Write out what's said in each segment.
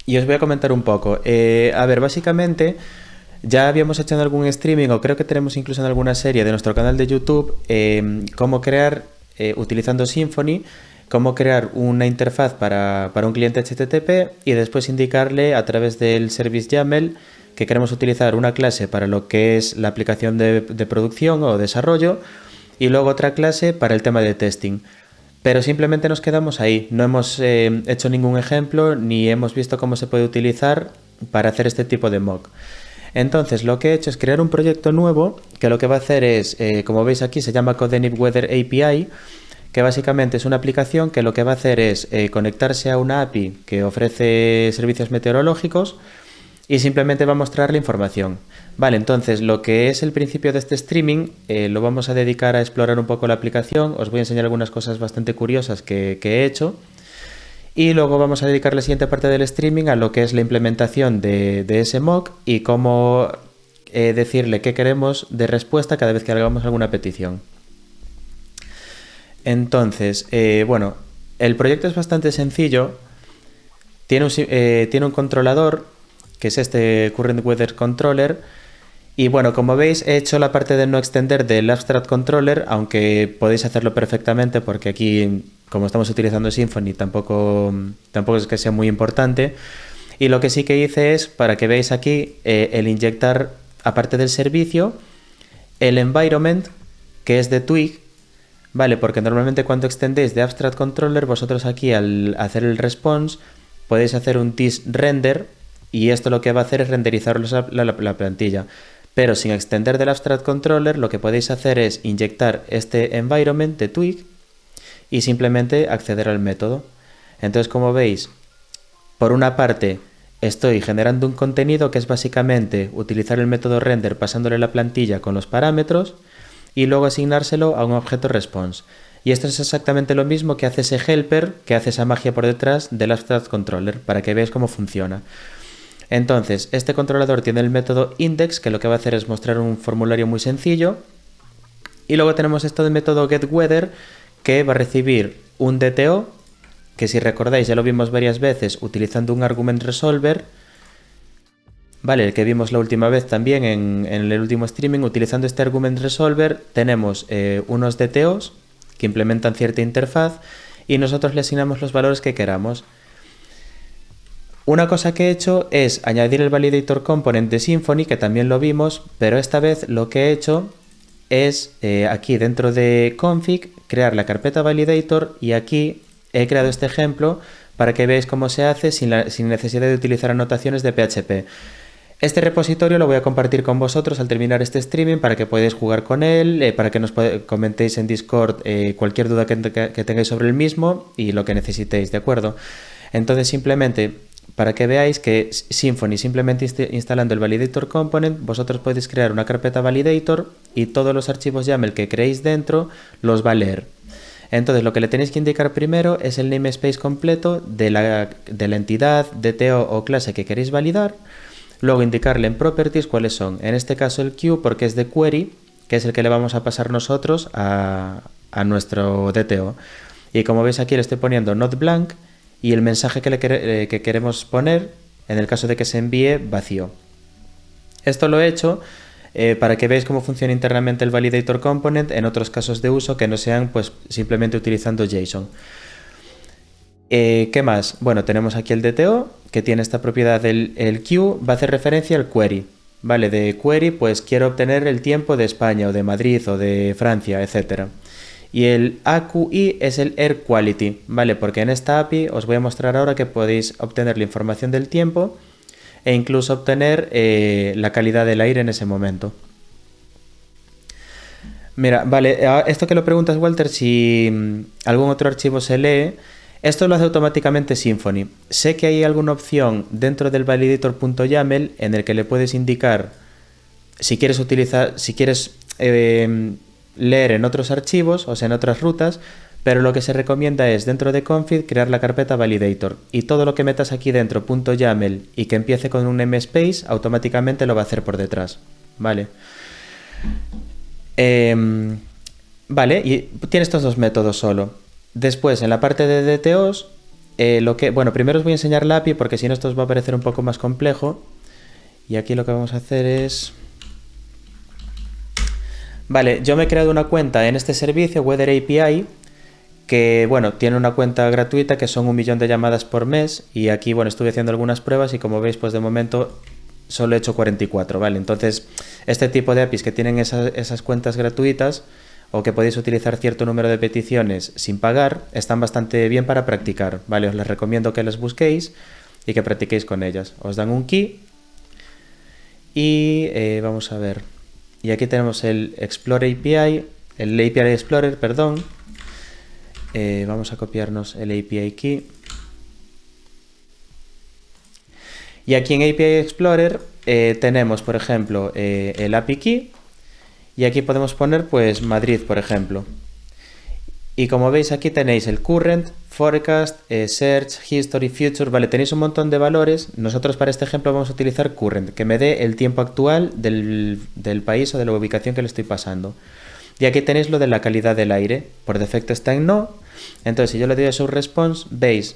y os voy a comentar un poco. A ver, básicamente ya habíamos hecho en algún streaming, o creo que tenemos incluso en alguna serie de nuestro canal de YouTube, cómo crear, utilizando Symfony, cómo crear una interfaz para un cliente HTTP y después indicarle a través del service YAML que queremos utilizar una clase para lo que es la aplicación de producción o desarrollo y luego otra clase para el tema de testing. Pero simplemente nos quedamos ahí, no hemos hecho ningún ejemplo ni hemos visto cómo se puede utilizar para hacer este tipo de mock. Entonces lo que he hecho es crear un proyecto nuevo que lo que va a hacer es, como veis aquí, se llama Codenip Weather API, que básicamente es una aplicación que lo que va a hacer es conectarse a una API que ofrece servicios meteorológicos y simplemente va a mostrar la información. Vale, entonces lo que es el principio de este streaming lo vamos a dedicar a explorar un poco la aplicación. Os voy a enseñar algunas cosas bastante curiosas que he hecho. Y luego vamos a dedicar la siguiente parte del streaming a lo que es la implementación de ese mock y cómo decirle qué queremos de respuesta cada vez que hagamos alguna petición. Entonces, bueno, el proyecto es bastante sencillo. Tiene un controlador, que es este Current Weather Controller. Y bueno, como veis, he hecho la parte de no extender del Abstract Controller, aunque podéis hacerlo perfectamente porque aquí, como estamos utilizando Symfony, tampoco es que sea muy importante. Y lo que sí que hice es, para que veáis aquí, el inyectar, aparte del servicio, el environment, que es de Twig, ¿vale? Porque normalmente cuando extendéis de Abstract Controller, vosotros aquí al hacer el response, podéis hacer un TIS-render, y esto lo que va a hacer es renderizar la plantilla. Pero sin extender del Abstract Controller, lo que podéis hacer es inyectar este environment de Twig y simplemente acceder al método. Entonces, como veis, por una parte estoy generando un contenido que es básicamente utilizar el método render pasándole la plantilla con los parámetros y luego asignárselo a un objeto response. Y esto es exactamente lo mismo que hace ese helper, que hace esa magia por detrás del Abstract Controller, para que veáis cómo funciona. Entonces, este controlador tiene el método index, que lo que va a hacer es mostrar un formulario muy sencillo. Y luego tenemos esto del método getWeather, que va a recibir un DTO, que si recordáis ya lo vimos varias veces utilizando un argument resolver. Vale, el que vimos la última vez también en el último streaming, utilizando este argument resolver tenemos unos DTOs que implementan cierta interfaz y nosotros le asignamos los valores que queramos. Una cosa que he hecho es añadir el validator component de Symfony, que también lo vimos, pero esta vez lo que he hecho es aquí dentro de config crear la carpeta validator y aquí he creado este ejemplo para que veáis cómo se hace sin necesidad de utilizar anotaciones de PHP. Este repositorio lo voy a compartir con vosotros al terminar este streaming para que podáis jugar con él, para que nos comentéis en Discord cualquier duda que tengáis sobre el mismo y lo que necesitéis, ¿de acuerdo? Entonces simplemente, para que veáis que Symfony, simplemente instalando el validator component, vosotros podéis crear una carpeta validator y todos los archivos YAML que creéis dentro los va a leer. Entonces lo que le tenéis que indicar primero es el namespace completo de la entidad, DTO o clase que queréis validar. Luego indicarle en properties cuáles son. En este caso el queue porque es de query, que es el que le vamos a pasar nosotros a nuestro DTO. Y como veis aquí le estoy poniendo not blank y el mensaje que queremos poner, en el caso de que se envíe, vacío. Esto lo he hecho para que veáis cómo funciona internamente el validator component en otros casos de uso que no sean pues simplemente utilizando JSON. ¿Qué más? Bueno, tenemos aquí el DTO, que tiene esta propiedad del queue, va a hacer referencia al query. Vale, de query, pues quiero obtener el tiempo de España, o de Madrid, o de Francia, etc. Y el AQI es el Air Quality, ¿vale? Porque en esta API os voy a mostrar ahora que podéis obtener la información del tiempo e incluso obtener la calidad del aire en ese momento. Mira, vale, esto que lo preguntas, Walter, si algún otro archivo se lee, esto lo hace automáticamente Symfony. Sé que hay alguna opción dentro del validator.yaml en el que le puedes indicar si quieres leer en otros archivos, o sea, en otras rutas, pero lo que se recomienda es dentro de config crear la carpeta validator y todo lo que metas aquí dentro .yaml y que empiece con un namespace automáticamente lo va a hacer por detrás, ¿vale? Vale, y tiene estos dos métodos solo. Después, en la parte de DTOs, Bueno, primero os voy a enseñar la API porque si no esto os va a parecer un poco más complejo. Y aquí lo que vamos a hacer es... Vale, yo me he creado una cuenta en este servicio, Weather API, que, bueno, tiene una cuenta gratuita que son 1 millón de llamadas por mes. Y aquí, bueno, estuve haciendo algunas pruebas y como veis, pues de momento solo he hecho 44, ¿vale? Entonces, este tipo de APIs que tienen esas cuentas gratuitas o que podéis utilizar cierto número de peticiones sin pagar, están bastante bien para practicar, ¿vale? Os les recomiendo que las busquéis y que practiquéis con ellas. Os dan un key y vamos a ver. Y aquí tenemos el Explore API, el API Explorer, perdón. Vamos a copiarnos el API key. Y aquí en API Explorer tenemos, por ejemplo, el API Key y aquí podemos poner pues Madrid, por ejemplo. Y como veis aquí tenéis el Current, Forecast, Search, History, Future, vale, tenéis un montón de valores. Nosotros para este ejemplo vamos a utilizar Current, que me dé el tiempo actual del país o de la ubicación que le estoy pasando. Y aquí tenéis lo de la calidad del aire, por defecto está en no. Entonces si yo le doy a show response, veis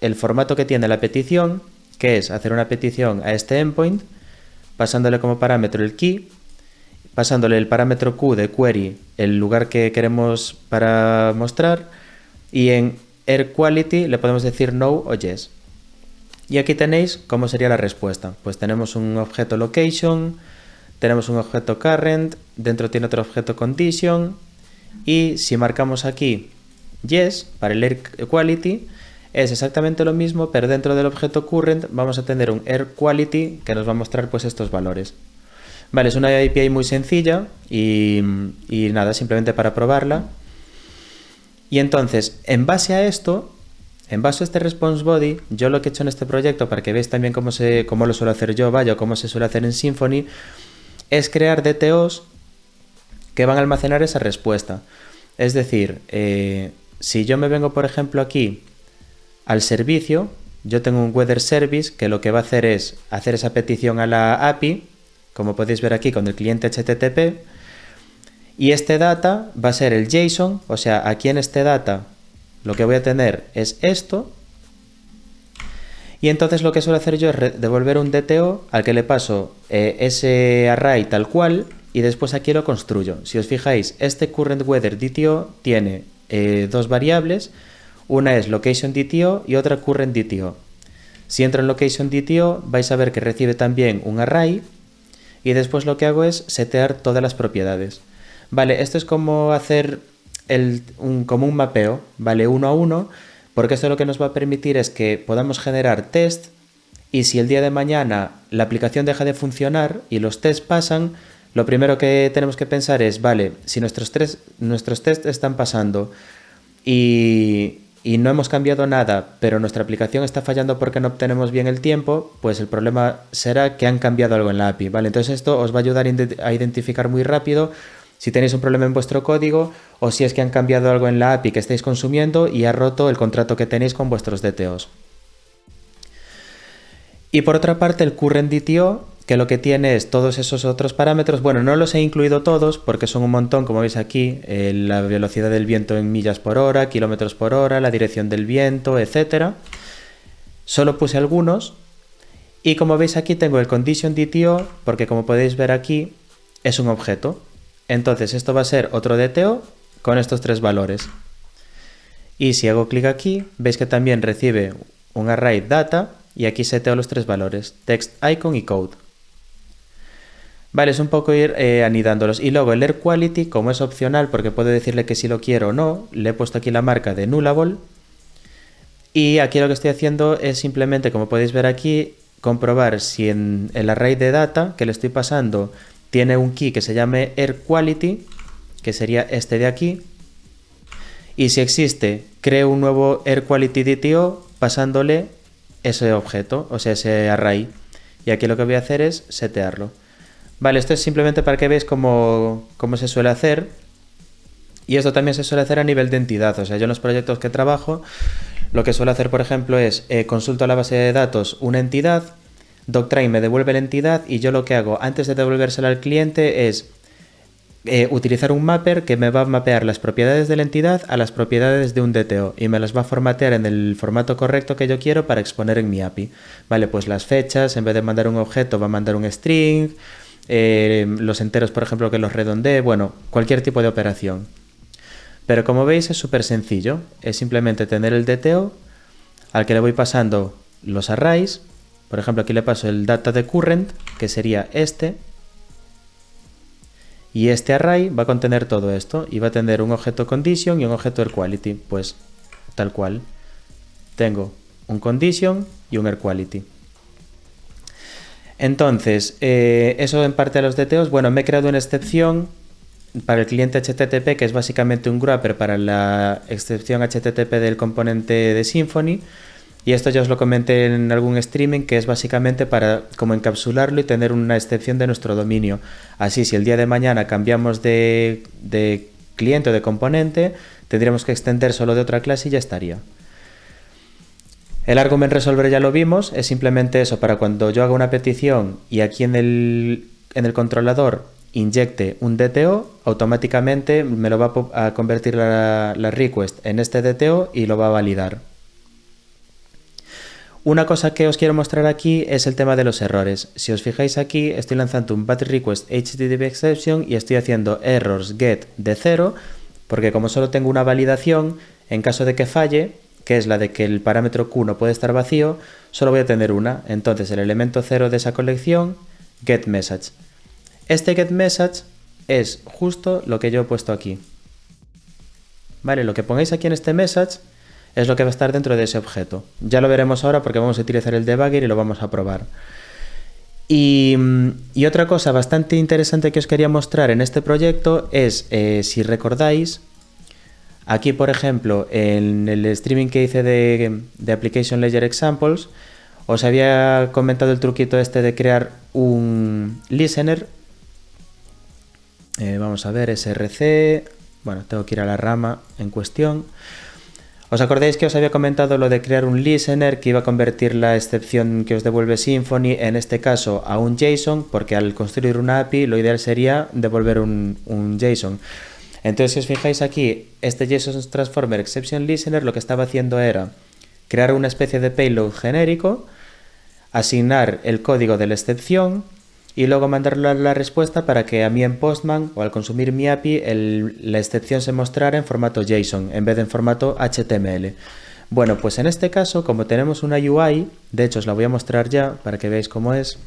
el formato que tiene la petición, que es hacer una petición a este endpoint, pasándole como parámetro el key, pasándole el parámetro Q de query, el lugar que queremos para mostrar, y en Air Quality le podemos decir no o yes. Y aquí tenéis cómo sería la respuesta. Pues tenemos un objeto location, tenemos un objeto current, dentro tiene otro objeto condition, y si marcamos aquí yes para el Air Quality, es exactamente lo mismo, pero dentro del objeto current vamos a tener un Air Quality que nos va a mostrar pues estos valores. Vale, es una API muy sencilla y nada, simplemente para probarla. Y entonces, en base a esto, en base a este response body, yo lo que he hecho en este proyecto, para que veáis también cómo lo suelo hacer yo, vaya, o cómo se suele hacer en Symfony, es crear DTOs que van a almacenar esa respuesta. Es decir, si yo me vengo, por ejemplo, aquí al servicio, yo tengo un Weather Service que lo que va a hacer es hacer esa petición a la API, como podéis ver aquí con el cliente HTTP, y este data va a ser el JSON, o sea, aquí en este data lo que voy a tener es esto, y entonces lo que suelo hacer yo es devolver un DTO al que le paso ese array tal cual, y después aquí lo construyo. Si os fijáis, este current weather DTO tiene dos variables. Una es location DTO y otra current DTO. Si entro en location DTO vais a ver que recibe también un array y después lo que hago es setear todas las propiedades. Vale, esto es como hacer como un mapeo, vale, 1 a 1, porque esto lo que nos va a permitir es que podamos generar test y si el día de mañana la aplicación deja de funcionar y los tests pasan, lo primero que tenemos que pensar es, vale, si nuestros tests están pasando y no hemos cambiado nada, pero nuestra aplicación está fallando porque no obtenemos bien el tiempo, pues el problema será que han cambiado algo en la API, ¿vale? Entonces esto os va a ayudar a identificar muy rápido si tenéis un problema en vuestro código o si es que han cambiado algo en la API que estáis consumiendo y ha roto el contrato que tenéis con vuestros DTOs. Y por otra parte el current DTO, que lo que tiene es todos esos otros parámetros. Bueno, no los he incluido todos porque son un montón, como veis aquí, la velocidad del viento en millas por hora, kilómetros por hora, la dirección del viento, etc. Solo puse algunos y como veis aquí tengo el condition DTO porque como podéis ver aquí es un objeto. Entonces esto va a ser otro DTO con estos tres valores. Y si hago clic aquí, veis que también recibe un array data y aquí seteo los tres valores, text, icon y code. Vale, es un poco ir anidándolos. Y luego el Air Quality, como es opcional, porque puedo decirle que si lo quiero o no, le he puesto aquí la marca de nullable. Y aquí lo que estoy haciendo es simplemente, como podéis ver aquí, comprobar si en el array de data que le estoy pasando tiene un key que se llame Air Quality, que sería este de aquí. Y si existe, creo un nuevo Air Quality DTO pasándole ese objeto, o sea, ese array. Y aquí lo que voy a hacer es setearlo. Vale, esto es simplemente para que veáis cómo se suele hacer. Y esto también se suele hacer a nivel de entidad. O sea, yo en los proyectos que trabajo, lo que suelo hacer, por ejemplo, es consulto a la base de datos una entidad, Doctrain me devuelve la entidad y yo lo que hago antes de devolvérsela al cliente es utilizar un mapper que me va a mapear las propiedades de la entidad a las propiedades de un DTO y me las va a formatear en el formato correcto que yo quiero para exponer en mi API. Vale, pues las fechas, en vez de mandar un objeto, va a mandar un string, los enteros, por ejemplo, que los redondee, bueno, cualquier tipo de operación. Pero como veis es súper sencillo, es simplemente tener el DTO al que le voy pasando los arrays. Por ejemplo, aquí le paso el data de current, que sería este. Y este array va a contener todo esto y va a tener un objeto condition y un objeto airQuality. Pues tal cual. Tengo un condition y un airQuality. Entonces, eso en parte a los DTOs. Bueno, me he creado una excepción para el cliente HTTP, que es básicamente un wrapper para la excepción HTTP del componente de Symfony. Y esto ya os lo comenté en algún streaming, que es básicamente para como encapsularlo y tener una excepción de nuestro dominio. Así, si el día de mañana cambiamos de cliente o de componente, tendríamos que extender solo de otra clase y ya estaría. El argument resolver ya lo vimos, es simplemente eso, para cuando yo haga una petición y aquí en el controlador inyecte un DTO, automáticamente me lo va a convertir la request en este DTO y lo va a validar. Una cosa que os quiero mostrar aquí es el tema de los errores. Si os fijáis aquí, estoy lanzando un bad request HTTP exception y estoy haciendo errors get de 0, porque como solo tengo una validación, en caso de que falle, que es la de que el parámetro Q no puede estar vacío, solo voy a tener una. Entonces el elemento 0 de esa colección, get message. Este get message es justo lo que yo he puesto aquí. Vale, lo que pongáis aquí en este message es lo que va a estar dentro de ese objeto. Ya lo veremos ahora porque vamos a utilizar el debugger y lo vamos a probar. Y otra cosa bastante interesante que os quería mostrar en este proyecto es, si recordáis, aquí por ejemplo en el streaming que hice de Application Layer Examples, os había comentado el truquito este de crear un listener. Vamos a ver, src, bueno, tengo que ir a la rama en cuestión. ¿Os acordáis que os había comentado lo de crear un listener que iba a convertir la excepción que os devuelve Symfony, en este caso, a un JSON? Porque al construir una API lo ideal sería devolver un JSON. Entonces, si os fijáis aquí, este JSON Transformer Exception Listener lo que estaba haciendo era crear una especie de payload genérico, asignar el código de la excepción y luego mandarlo a la respuesta para que a mí en Postman o al consumir mi API la excepción se mostrara en formato JSON en vez de en formato HTML. Bueno, pues en este caso, como tenemos una UI, de hecho os la voy a mostrar ya para que veáis cómo es.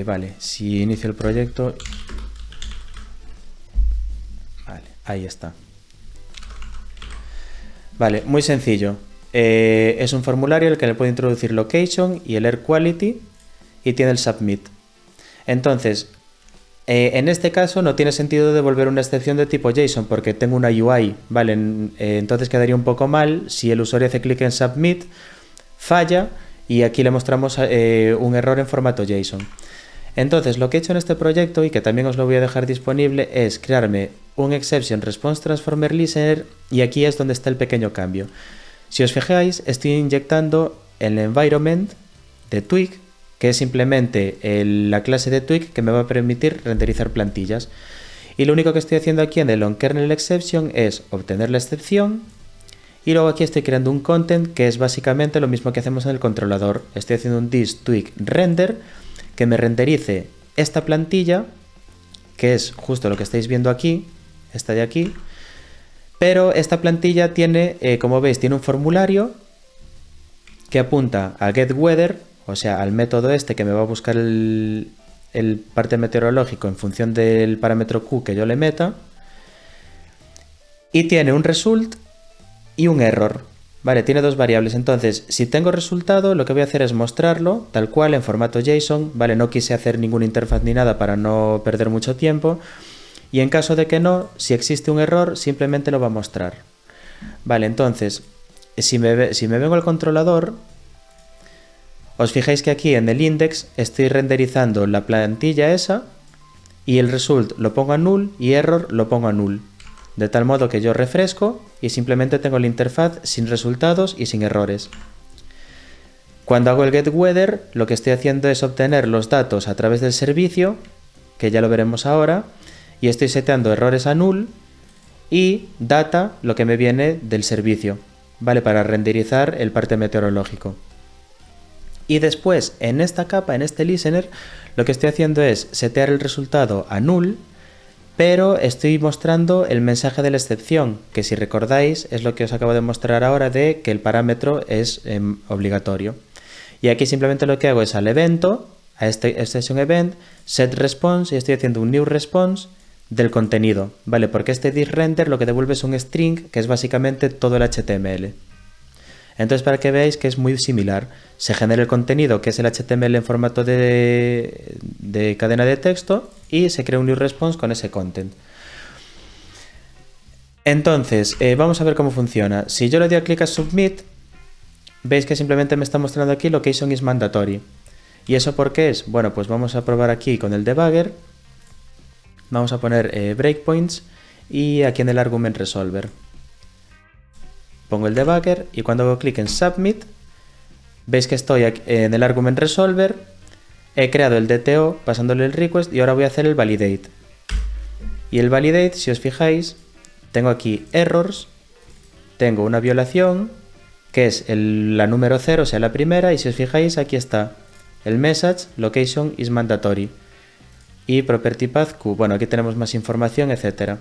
Vale, si inicio el proyecto... Vale, ahí está. Vale, muy sencillo. Es un formulario al que le puedo introducir location y el airQuality y tiene el submit. Entonces, en este caso no tiene sentido devolver una excepción de tipo JSON porque tengo una UI, ¿vale? Entonces quedaría un poco mal si el usuario hace clic en submit, falla y aquí le mostramos un error en formato JSON. Entonces lo que he hecho en este proyecto y que también os lo voy a dejar disponible es crearme un exception response transformer listener y aquí es donde está el pequeño cambio. Si os fijáis, estoy inyectando el environment de Twig, que es simplemente la clase de Twig que me va a permitir renderizar plantillas. Y lo único que estoy haciendo aquí en el onKernel exception es obtener la excepción y luego aquí estoy creando un content que es básicamente lo mismo que hacemos en el controlador. Estoy haciendo un this Twig render que me renderice esta plantilla, que es justo lo que estáis viendo aquí, esta de aquí. Pero esta plantilla tiene, como veis, tiene un formulario que apunta a getWeather, o sea, al método este que me va a buscar el parte meteorológico en función del parámetro Q que yo le meta. Y tiene un result y un error. Vale, tiene dos variables. Entonces, si tengo resultado, lo que voy a hacer es mostrarlo tal cual en formato JSON. Vale, no quise hacer ninguna interfaz ni nada para no perder mucho tiempo. Y en caso de que no, si existe un error, simplemente lo va a mostrar. Vale, entonces, si me vengo al controlador, os fijáis que aquí en el index estoy renderizando la plantilla esa y el result lo pongo a null y error lo pongo a null. De tal modo que yo refresco y simplemente tengo la interfaz sin resultados y sin errores. Cuando hago el getWeather, lo que estoy haciendo es obtener los datos a través del servicio, que ya lo veremos ahora, y estoy seteando errores a null y data, lo que me viene del servicio, ¿vale? Para renderizar el parte meteorológico. Y después, en esta capa, en este listener, lo que estoy haciendo es setear el resultado a null, pero estoy mostrando el mensaje de la excepción, que si recordáis es lo que os acabo de mostrar ahora de que el parámetro es obligatorio. Y aquí simplemente lo que hago es al evento, a este session event, set response, y estoy haciendo un new response del contenido, ¿vale? Porque este thisRender lo que devuelve es un string, que es básicamente todo el HTML. Entonces, para que veáis que es muy similar, se genera el contenido, que es el HTML en formato de cadena de texto, y se crea un new response con ese content. Entonces, vamos a ver cómo funciona. Si yo le doy a clic a submit, veis que simplemente me está mostrando aquí location is mandatory. ¿Y eso por qué es? Bueno, pues vamos a probar aquí con el debugger. Vamos a poner breakpoints y aquí en el argument resolver. Pongo el debugger y cuando hago clic en submit, veis que estoy en el argument resolver, he creado el DTO pasándole el request y ahora voy a hacer el validate. Y el validate, si os fijáis, tengo aquí errors, tengo una violación, que es la número 0, o sea la primera, y si os fijáis aquí está el message location is mandatory y property path q. Bueno, aquí tenemos más información, etcétera.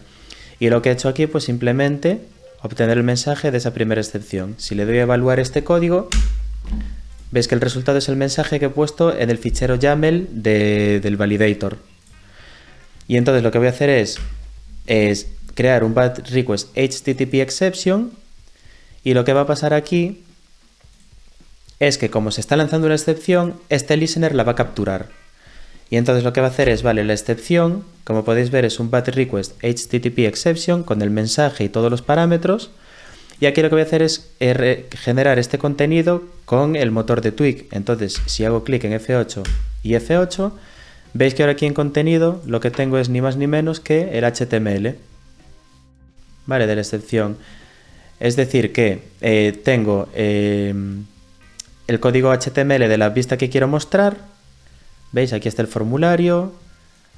Y lo que he hecho aquí, pues simplemente obtener el mensaje de esa primera excepción. Si le doy a evaluar este código, veis que el resultado es el mensaje que he puesto en el fichero YAML del validator. Y entonces lo que voy a hacer es crear un bad request HTTP exception. Y lo que va a pasar aquí es que como se está lanzando una excepción, este listener la va a capturar. Y entonces lo que va a hacer es, vale, la excepción, como podéis ver, es un bad request HTTP exception con el mensaje y todos los parámetros. Y aquí lo que voy a hacer es generar este contenido con el motor de Twig. Entonces, si hago clic en F8 y F8, veis que ahora aquí en contenido lo que tengo es ni más ni menos que el HTML, ¿vale? De la excepción. Es decir que tengo el código HTML de la vista que quiero mostrar. ¿Veis? Aquí está el formulario,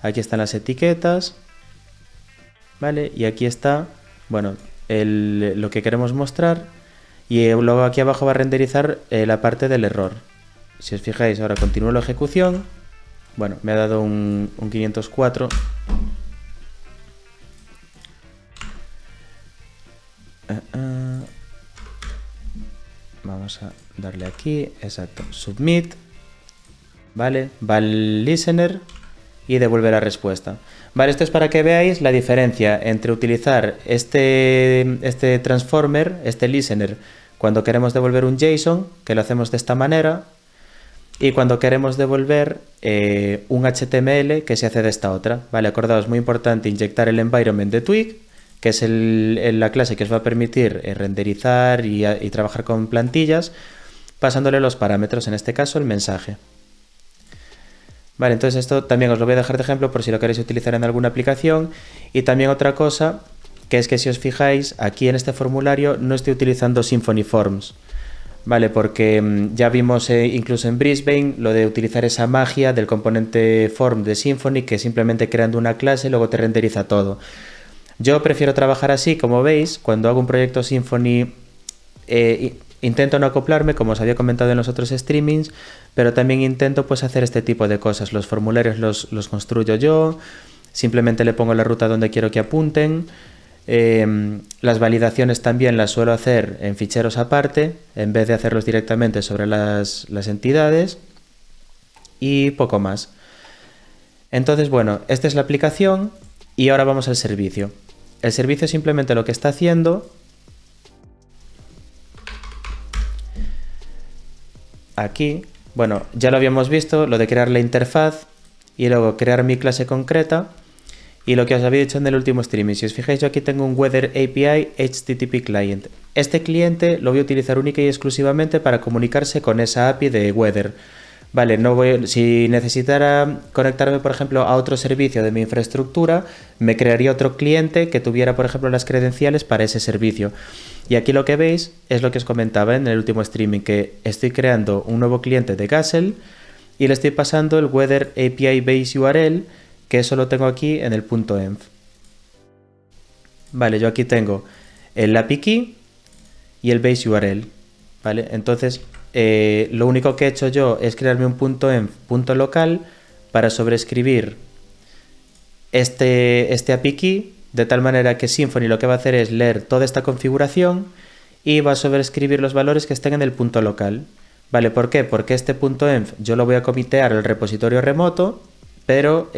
aquí están las etiquetas, ¿vale? Y aquí está, bueno, lo que queremos mostrar. Y luego aquí abajo va a renderizar la parte del error. Si os fijáis, ahora continúo la ejecución. Bueno, me ha dado un 504. Vamos a darle aquí, exacto, submit, ¿vale? Va al listener y devuelve la respuesta. Vale, esto es para que veáis la diferencia entre utilizar este transformer, este listener, cuando queremos devolver un JSON, que lo hacemos de esta manera, y cuando queremos devolver un HTML, que se hace de esta otra. Vale, acordaos, muy importante inyectar el environment de Twig, que es la clase que os va a permitir renderizar y trabajar con plantillas, pasándole los parámetros, en este caso el mensaje. Vale, entonces esto también os lo voy a dejar de ejemplo por si lo queréis utilizar en alguna aplicación. Y también otra cosa, que es que si os fijáis, aquí en este formulario no estoy utilizando Symfony Forms, ¿vale? Porque ya vimos incluso en Brisbane lo de utilizar esa magia del componente form de Symfony, que simplemente creando una clase luego te renderiza todo. Yo prefiero trabajar así, como veis, cuando hago un proyecto Symfony intento no acoplarme, como os había comentado en los otros streamings, pero también intento pues hacer este tipo de cosas. Los formularios los construyo yo, simplemente le pongo la ruta donde quiero que apunten. Las validaciones también las suelo hacer en ficheros aparte, en vez de hacerlos directamente sobre las entidades, y poco más. Entonces, bueno, esta es la aplicación y ahora vamos al servicio. El servicio simplemente lo que está haciendo, aquí, bueno, ya lo habíamos visto, lo de crear la interfaz y luego crear mi clase concreta, y lo que os había dicho en el último streaming. Si os fijáis, yo aquí tengo un Weather API HTTP Client. Este cliente lo voy a utilizar única y exclusivamente para comunicarse con esa API de Weather. Vale, si necesitara conectarme, por ejemplo, a otro servicio de mi infraestructura, me crearía otro cliente que tuviera, por ejemplo, las credenciales para ese servicio. Y aquí lo que veis es lo que os comentaba en el último streaming, que estoy creando un nuevo cliente de Gazelle y le estoy pasando el Weather API Base URL, que eso lo tengo aquí en el .env. Vale, yo aquí tengo el API key y el base URL. Vale, entonces lo único que he hecho yo es crearme un .env .local para sobreescribir este API key, de tal manera que Symfony lo que va a hacer es leer toda esta configuración y va a sobreescribir los valores que estén en el .local. ¿Vale? ¿Por qué? Porque este .env yo lo voy a comitear al repositorio remoto, pero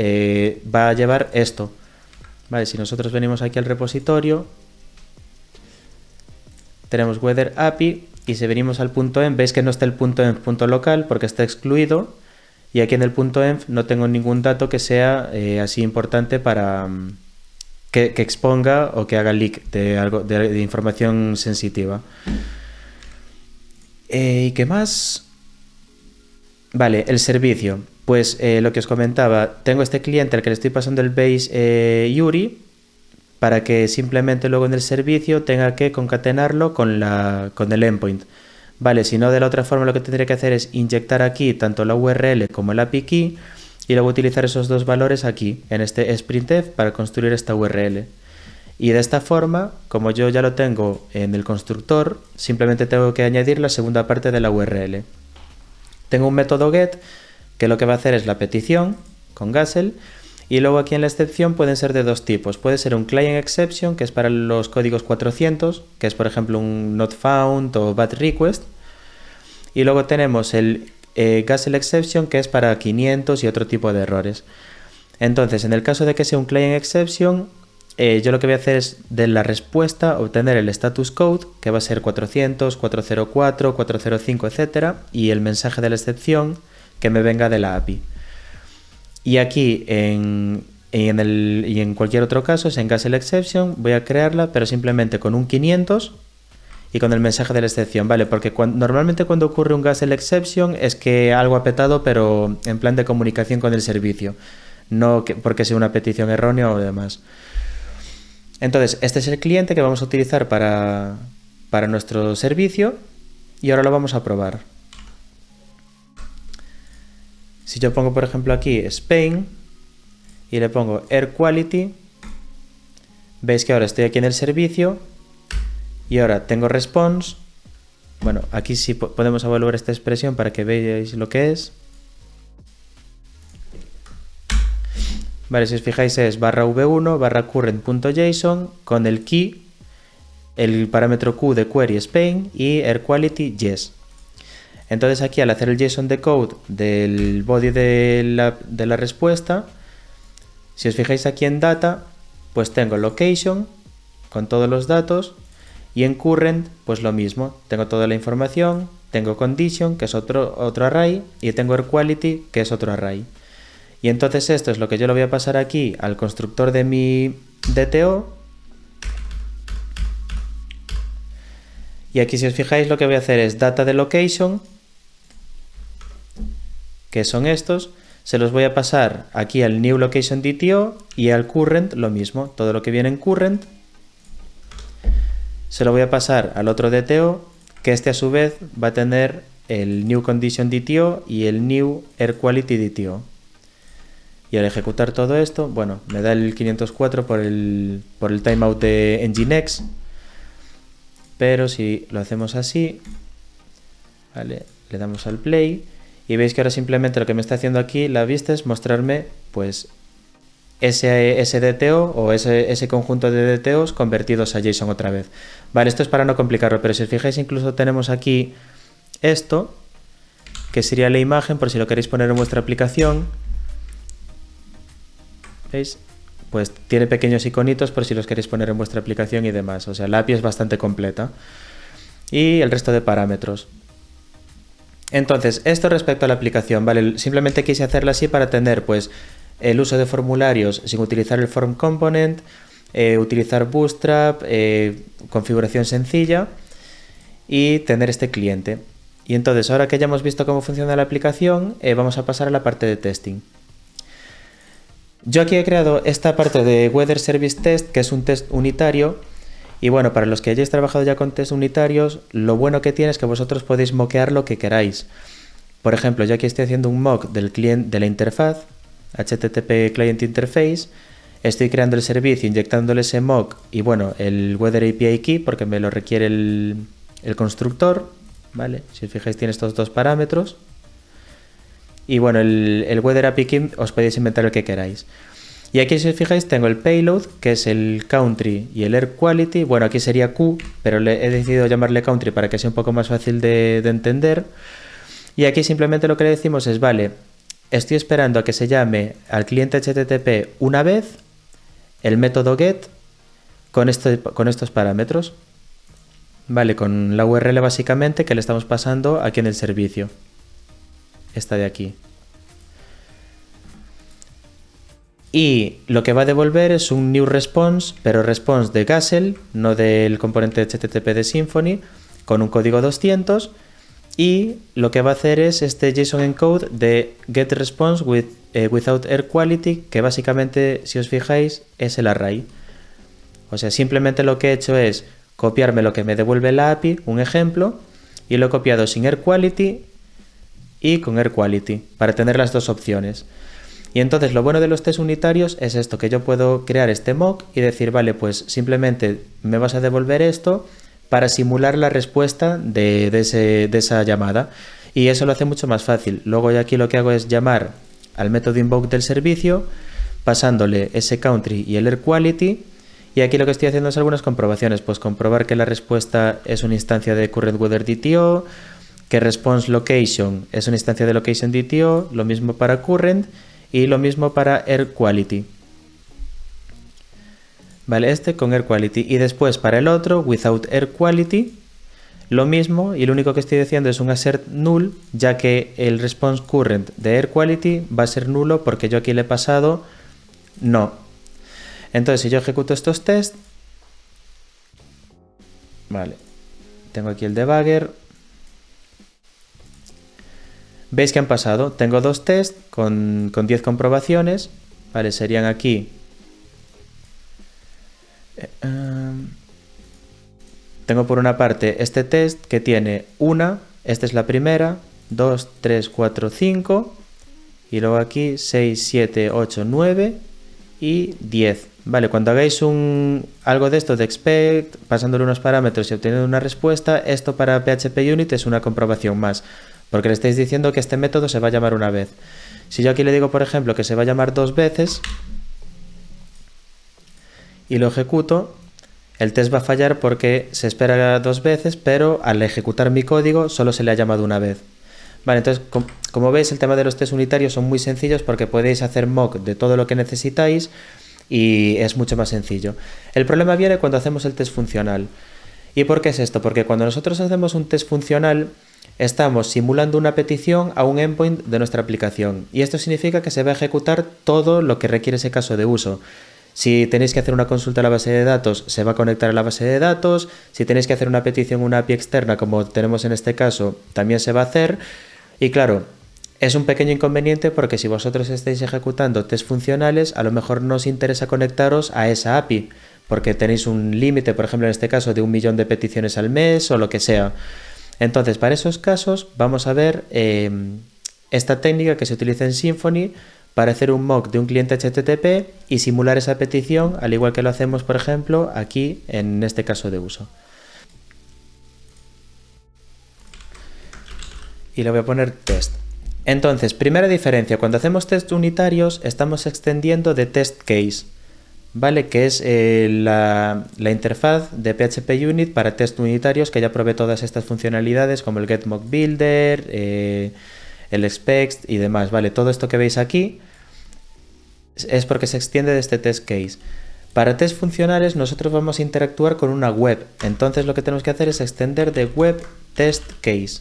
va a llevar esto. Vale, si nosotros venimos aquí al repositorio, tenemos Weather API y si venimos al .env, veis que no está el .env .local porque está excluido y aquí en el .env no tengo ningún dato que sea así importante para que exponga o que haga leak de algo de información sensitiva. ¿Y qué más? Vale, el servicio. Pues lo que os comentaba, tengo este cliente al que le estoy pasando el base URI para que simplemente luego en el servicio tenga que concatenarlo con el endpoint. Vale, si no, de la otra forma lo que tendría que hacer es inyectar aquí tanto la URL como el API key y luego utilizar esos dos valores aquí, en este sprintf, para construir esta URL. Y de esta forma, como yo ya lo tengo en el constructor, simplemente tengo que añadir la segunda parte de la URL. Tengo un método get que lo que va a hacer es la petición con Gazelle y luego aquí en la excepción pueden ser de dos tipos. Puede ser un client exception, que es para los códigos 400, que es por ejemplo un not found o bad request. Y luego tenemos el Gazelle exception, que es para 500 y otro tipo de errores. Entonces, en el caso de que sea un client exception, yo lo que voy a hacer es de la respuesta obtener el status code, que va a ser 400, 404, 405, etc. y el mensaje de la excepción que me venga de la API. Y aquí en cualquier otro caso, en Gazelle exception, voy a crearla, pero simplemente con un 500 y con el mensaje de la excepción, ¿vale? Porque normalmente cuando ocurre un Gazelle exception es que algo ha petado, pero en plan de comunicación con el servicio, no porque sea una petición errónea o demás. Entonces, este es el cliente que vamos a utilizar para nuestro servicio y ahora lo vamos a probar. Si yo pongo, por ejemplo, aquí Spain y le pongo Air Quality, veis que ahora estoy aquí en el servicio y ahora tengo response. Bueno, aquí sí podemos evaluar esta expresión para que veáis lo que es. Vale, si os fijáis es /v1 /current.json con el key, el parámetro q de query Spain y Air Quality yes. Entonces aquí al hacer el JSON decode del body de la respuesta, si os fijáis aquí en data, pues tengo location con todos los datos y en current pues lo mismo, tengo toda la información, tengo condition que es otro array y tengo Air Quality que es otro array. Y entonces esto es lo que yo le voy a pasar aquí al constructor de mi DTO. Y aquí si os fijáis lo que voy a hacer es data de location, que son estos, se los voy a pasar aquí al new location DTO y al current lo mismo, todo lo que viene en current se lo voy a pasar al otro DTO, que este a su vez va a tener el new condition DTO y el new air quality DTO. Y al ejecutar todo esto, bueno, me da el 504 por el timeout de Nginx, pero si lo hacemos así, ¿vale? Le damos al play y veis que ahora simplemente lo que me está haciendo aquí la vista es mostrarme pues ese DTO o ese conjunto de DTOs convertidos a JSON otra vez. Vale, esto es para no complicarlo, pero si os fijáis incluso tenemos aquí esto, que sería la imagen por si lo queréis poner en vuestra aplicación. ¿Veis? Pues tiene pequeños iconitos por si los queréis poner en vuestra aplicación y demás. O sea, la API es bastante completa. Y el resto de parámetros. Entonces, esto respecto a la aplicación, ¿vale? Simplemente quise hacerla así para tener, pues, el uso de formularios sin utilizar el form component, utilizar Bootstrap, configuración sencilla y tener este cliente. Y entonces, ahora que ya hemos visto cómo funciona la aplicación, vamos a pasar a la parte de testing. Yo aquí he creado esta parte de Weather Service Test, que es un test unitario. Y bueno, para los que hayáis trabajado ya con test unitarios, lo bueno que tiene es que vosotros podéis mockear lo que queráis. Por ejemplo, yo aquí estoy haciendo un mock del cliente, de la interfaz, HTTP Client Interface. Estoy creando el servicio, inyectándole ese mock y bueno, el Weather API Key, porque me lo requiere el constructor, ¿vale? Si os fijáis tiene estos dos parámetros. Y bueno, el Weather API Key os podéis inventar el que queráis. Y aquí si os fijáis tengo el payload, que es el country y el air quality. Bueno, aquí sería Q, pero he decidido llamarle country para que sea un poco más fácil de entender. Y aquí simplemente lo que le decimos es, vale, estoy esperando a que se llame al cliente HTTP una vez el método get con estos parámetros, vale, con la URL básicamente que le estamos pasando aquí en el servicio, esta de aquí. Y lo que va a devolver es un new response, pero response de Gazelle, no del componente HTTP de Symfony, con un código 200. Y lo que va a hacer es este JSON encode de getResponse without air quality, que básicamente, si os fijáis, es el array. O sea, simplemente lo que he hecho es copiarme lo que me devuelve la API, un ejemplo, y lo he copiado sin air quality y con air quality, para tener las dos opciones. Y entonces lo bueno de los test unitarios es esto, que yo puedo crear este mock y decir, vale, pues simplemente me vas a devolver esto para simular la respuesta de esa llamada. Y eso lo hace mucho más fácil. Luego yo aquí lo que hago es llamar al método invoke del servicio, pasándole ese country y el air quality. Y aquí lo que estoy haciendo es algunas comprobaciones. Pues comprobar que la respuesta es una instancia de current weather DTO, que response location es una instancia de location DTO, lo mismo para current y lo mismo para air quality. Vale, este con air quality. Y después para el otro, without air quality, lo mismo, y lo único que estoy diciendo es un assert null, ya que el response current de air quality va a ser nulo porque yo aquí le he pasado no. Entonces, si yo ejecuto estos tests, vale, tengo aquí el debugger. Veis que han pasado. Tengo dos tests con 10 comprobaciones. Vale, serían aquí. Tengo por una parte este test que tiene una, esta es la primera, 2, 3, 4, 5 y luego aquí 6, 7, 8, 9 y 10. Vale, cuando hagáis algo de esto de expect, pasándole unos parámetros y obteniendo una respuesta, esto para PHP Unit es una comprobación más, porque le estáis diciendo que este método se va a llamar una vez. Si yo aquí le digo, por ejemplo, que se va a llamar 2 veces y lo ejecuto, el test va a fallar porque se espera 2 veces, pero al ejecutar mi código solo se le ha llamado una vez. Vale, entonces, como veis, el tema de los test unitarios son muy sencillos porque podéis hacer mock de todo lo que necesitáis y es mucho más sencillo. El problema viene cuando hacemos el test funcional. ¿Y por qué es esto? Porque cuando nosotros hacemos un test funcional, estamos simulando una petición a un endpoint de nuestra aplicación. Y esto significa que se va a ejecutar todo lo que requiere ese caso de uso. Si tenéis que hacer una consulta a la base de datos, se va a conectar a la base de datos. Si tenéis que hacer una petición a una API externa, como tenemos en este caso, también se va a hacer. Y claro, es un pequeño inconveniente porque si vosotros estáis ejecutando test funcionales, a lo mejor no os interesa conectaros a esa API, porque tenéis un límite, por ejemplo, en este caso, de 1 millón de peticiones al mes o lo que sea. Entonces, para esos casos, vamos a ver esta técnica que se utiliza en Symfony para hacer un mock de un cliente HTTP y simular esa petición, al igual que lo hacemos, por ejemplo, aquí en este caso de uso. Y le voy a poner test. Entonces, primera diferencia, cuando hacemos test unitarios estamos extendiendo de test case, ¿vale? Que es la interfaz de PHP Unit para test unitarios que ya provee todas estas funcionalidades como el get mock builder, el expect y demás, ¿vale? Todo esto que veis aquí es porque se extiende de este test case. Para test funcionales nosotros vamos a interactuar con una web, entonces lo que tenemos que hacer es extender de web test case.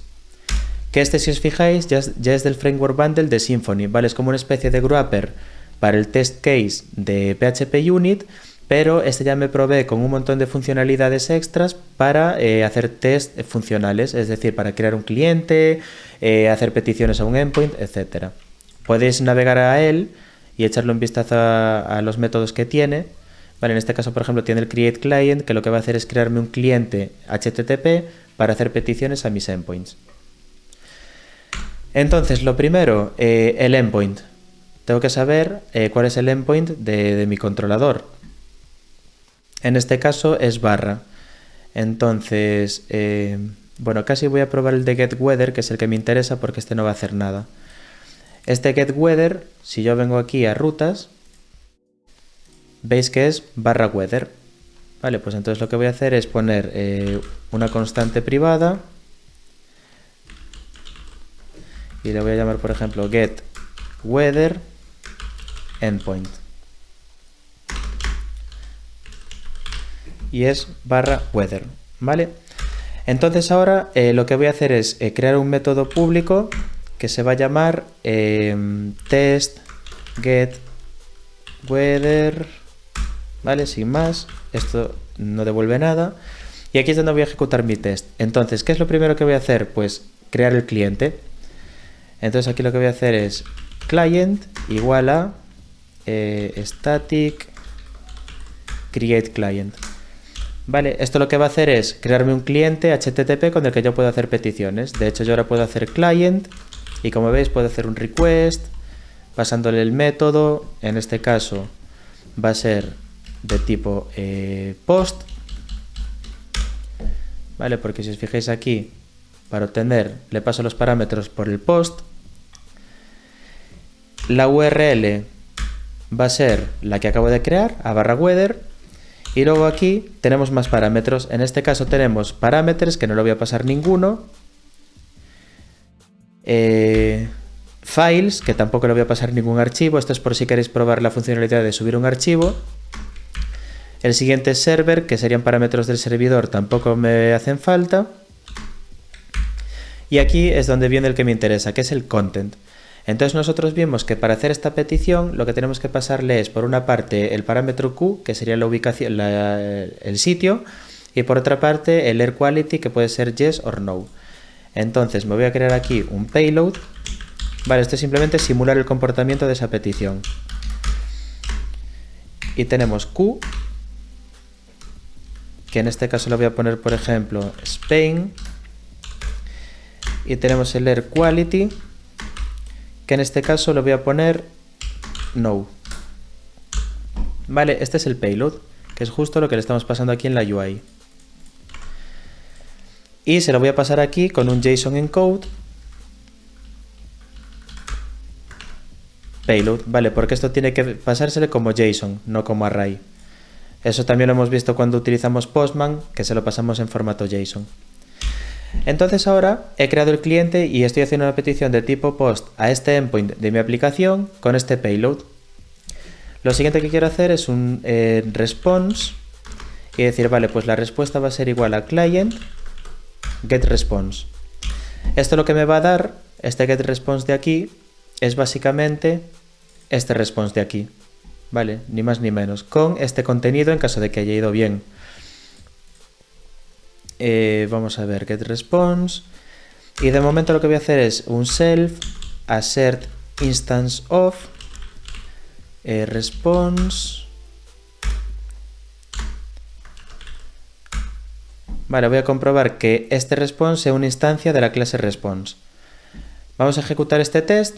Que este, si os fijáis, ya es del framework bundle de Symfony, ¿vale? Es como una especie de wrapper para el test case de PHP Unit, pero este ya me provee con un montón de funcionalidades extras para hacer test funcionales, es decir, para crear un cliente, hacer peticiones a un endpoint, etc. Podéis navegar a él y echarle un vistazo a los métodos que tiene. Vale, en este caso, por ejemplo, tiene el create client, que lo que va a hacer es crearme un cliente HTTP para hacer peticiones a mis endpoints. Entonces, lo primero, el endpoint. Tengo que saber cuál es el endpoint de mi controlador. En este caso es barra. Entonces, bueno, casi voy a probar el de getWeather, que es el que me interesa porque este no va a hacer nada. Este getWeather, si yo vengo aquí a rutas, veis que es barra weather. Vale, pues entonces lo que voy a hacer es poner una constante privada y le voy a llamar, por ejemplo, getWeather endpoint. Y es barra weather, ¿vale? Entonces ahora lo que voy a hacer es crear un método público que se va a llamar test get weather, ¿vale? Sin más, esto no devuelve nada. Y aquí es donde voy a ejecutar mi test. Entonces, ¿qué es lo primero que voy a hacer? Pues crear el cliente. Entonces aquí lo que voy a hacer es client igual a static create client. Vale, esto lo que va a hacer es crearme un cliente HTTP con el que yo puedo hacer peticiones. De hecho, yo ahora puedo hacer client y como veis puedo hacer un request pasándole el método. En este caso va a ser de tipo post. Vale, porque si os fijáis aquí, para obtener le paso los parámetros por el post. La URL va a ser la que acabo de crear, a barra weather. Y luego aquí tenemos más parámetros. En este caso tenemos parámetros, que no le voy a pasar ninguno. Files, que tampoco le voy a pasar ningún archivo. Esto es por si queréis probar la funcionalidad de subir un archivo. El siguiente es server, que serían parámetros del servidor, tampoco me hacen falta. Y aquí es donde viene el que me interesa, que es el content. Entonces nosotros vimos que para hacer esta petición lo que tenemos que pasarle es por una parte el parámetro Q, que sería la ubicación, el sitio, y por otra parte el air quality, que puede ser yes or no. Entonces me voy a crear aquí un payload. Vale, esto es simplemente simular el comportamiento de esa petición. Y tenemos Q, que en este caso lo voy a poner, por ejemplo, Spain. Y tenemos el air quality, que en este caso lo voy a poner no. Vale, este es el payload, que es justo lo que le estamos pasando aquí en la UI. Y se lo voy a pasar aquí con un JSON encode payload, vale, porque esto tiene que pasársele como JSON, no como array. Eso también lo hemos visto cuando utilizamos Postman, que se lo pasamos en formato JSON. Entonces ahora he creado el cliente y estoy haciendo una petición de tipo post a este endpoint de mi aplicación con este payload. Lo siguiente que quiero hacer es un response y decir, vale, pues la respuesta va a ser igual a client get response. Esto lo que me va a dar, este get response de aquí, es básicamente este response de aquí, ¿vale? Ni más ni menos, con este contenido en caso de que haya ido bien. Vamos a ver, get response. Y de momento lo que voy a hacer es un self assert instance of response. Vale, voy a comprobar que este response sea una instancia de la clase response. Vamos a ejecutar este test.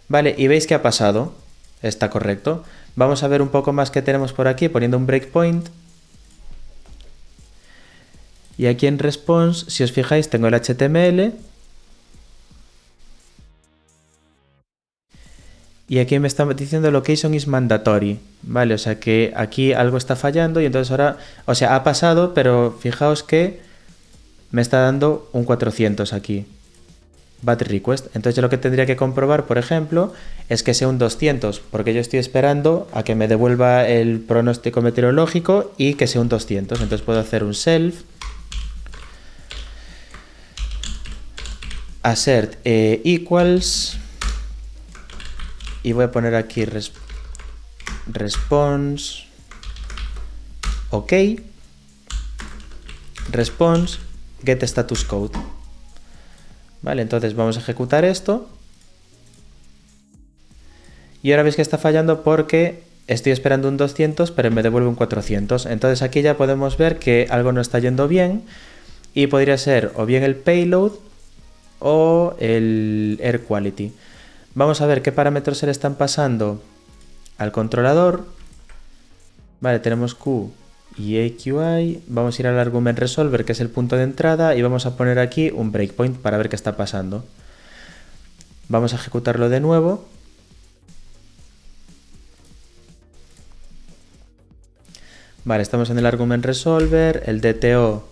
Vale, y veis que ha pasado. Está correcto. Vamos a ver un poco más que tenemos por aquí poniendo un breakpoint. Y aquí en response, si os fijáis, tengo el HTML. Y aquí me está diciendo location is mandatory. Vale, o sea que aquí algo está fallando y entonces ahora, o sea, ha pasado, pero fijaos que me está dando un 400 aquí. Bad request. Entonces yo lo que tendría que comprobar, por ejemplo, es que sea un 200, porque yo estoy esperando a que me devuelva el pronóstico meteorológico y que sea un 200. Entonces puedo hacer un self assert equals y voy a poner aquí response, ok, response, get status code. Vale, entonces vamos a ejecutar esto. Y ahora veis que está fallando porque estoy esperando un 200, pero me devuelve un 400. Entonces aquí ya podemos ver que algo no está yendo bien y podría ser o bien el payload o el air quality. Vamos a ver qué parámetros se le están pasando al controlador. Vale, tenemos Q y AQI. Vamos a ir al argument resolver, que es el punto de entrada, y vamos a poner aquí un breakpoint para ver qué está pasando. Vamos a ejecutarlo de nuevo. Vale, estamos en el argument resolver, el DTO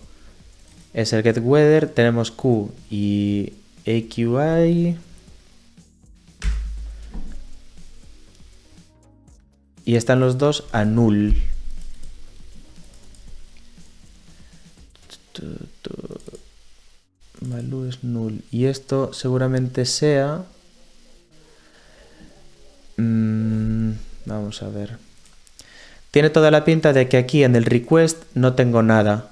es el getWeather, tenemos Q y AQI. Y están los dos a null. Value es null. Y esto seguramente sea... vamos a ver. Tiene toda la pinta de que aquí en el request no tengo nada.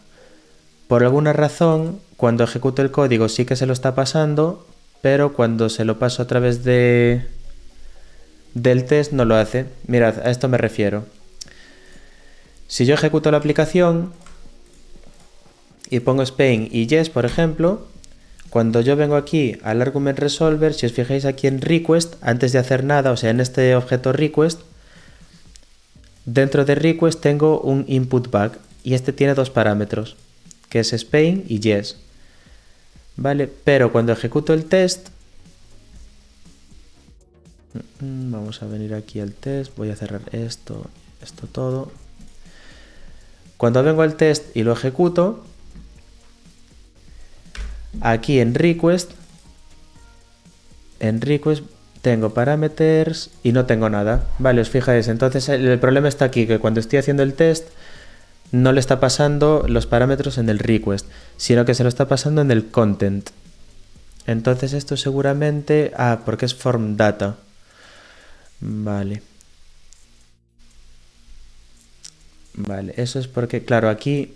Por alguna razón, cuando ejecuto el código sí que se lo está pasando, pero cuando se lo paso a través del test no lo hace. Mirad, a esto me refiero. Si yo ejecuto la aplicación y pongo Spain y yes, por ejemplo, cuando yo vengo aquí al argument resolver, si os fijáis aquí en request, antes de hacer nada, o sea, en este objeto request, dentro de request tengo un input bug y este tiene dos parámetros, que es Spain y yes. Vale, pero cuando ejecuto el test, vamos a venir aquí al test, voy a cerrar esto todo. Cuando vengo al test y lo ejecuto, aquí en request tengo parameters y no tengo nada. Vale, os fijáis, entonces el problema está aquí, que cuando estoy haciendo el test no le está pasando los parámetros en el request, sino que se lo está pasando en el content. Entonces esto seguramente... porque es form data. Vale. Vale, eso es porque, claro, aquí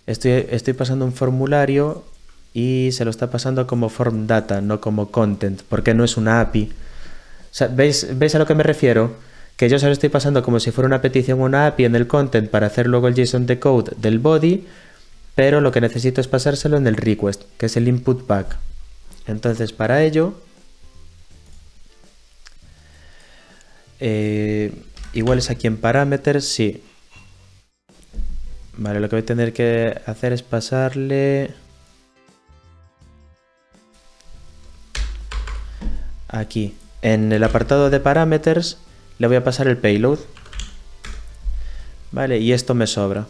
estoy pasando un formulario y se lo está pasando como form data, no como content, porque no es una API. O sea, ¿veis a lo que me refiero? Que yo se lo estoy pasando como si fuera una petición o una API en el content para hacer luego el JSON decode del body, pero lo que necesito es pasárselo en el request, que es el input bug. Entonces, para ello, igual es aquí en parameters, sí. Vale, lo que voy a tener que hacer es pasarle... Aquí, en el apartado de parameters, le voy a pasar el payload. Vale, y esto me sobra.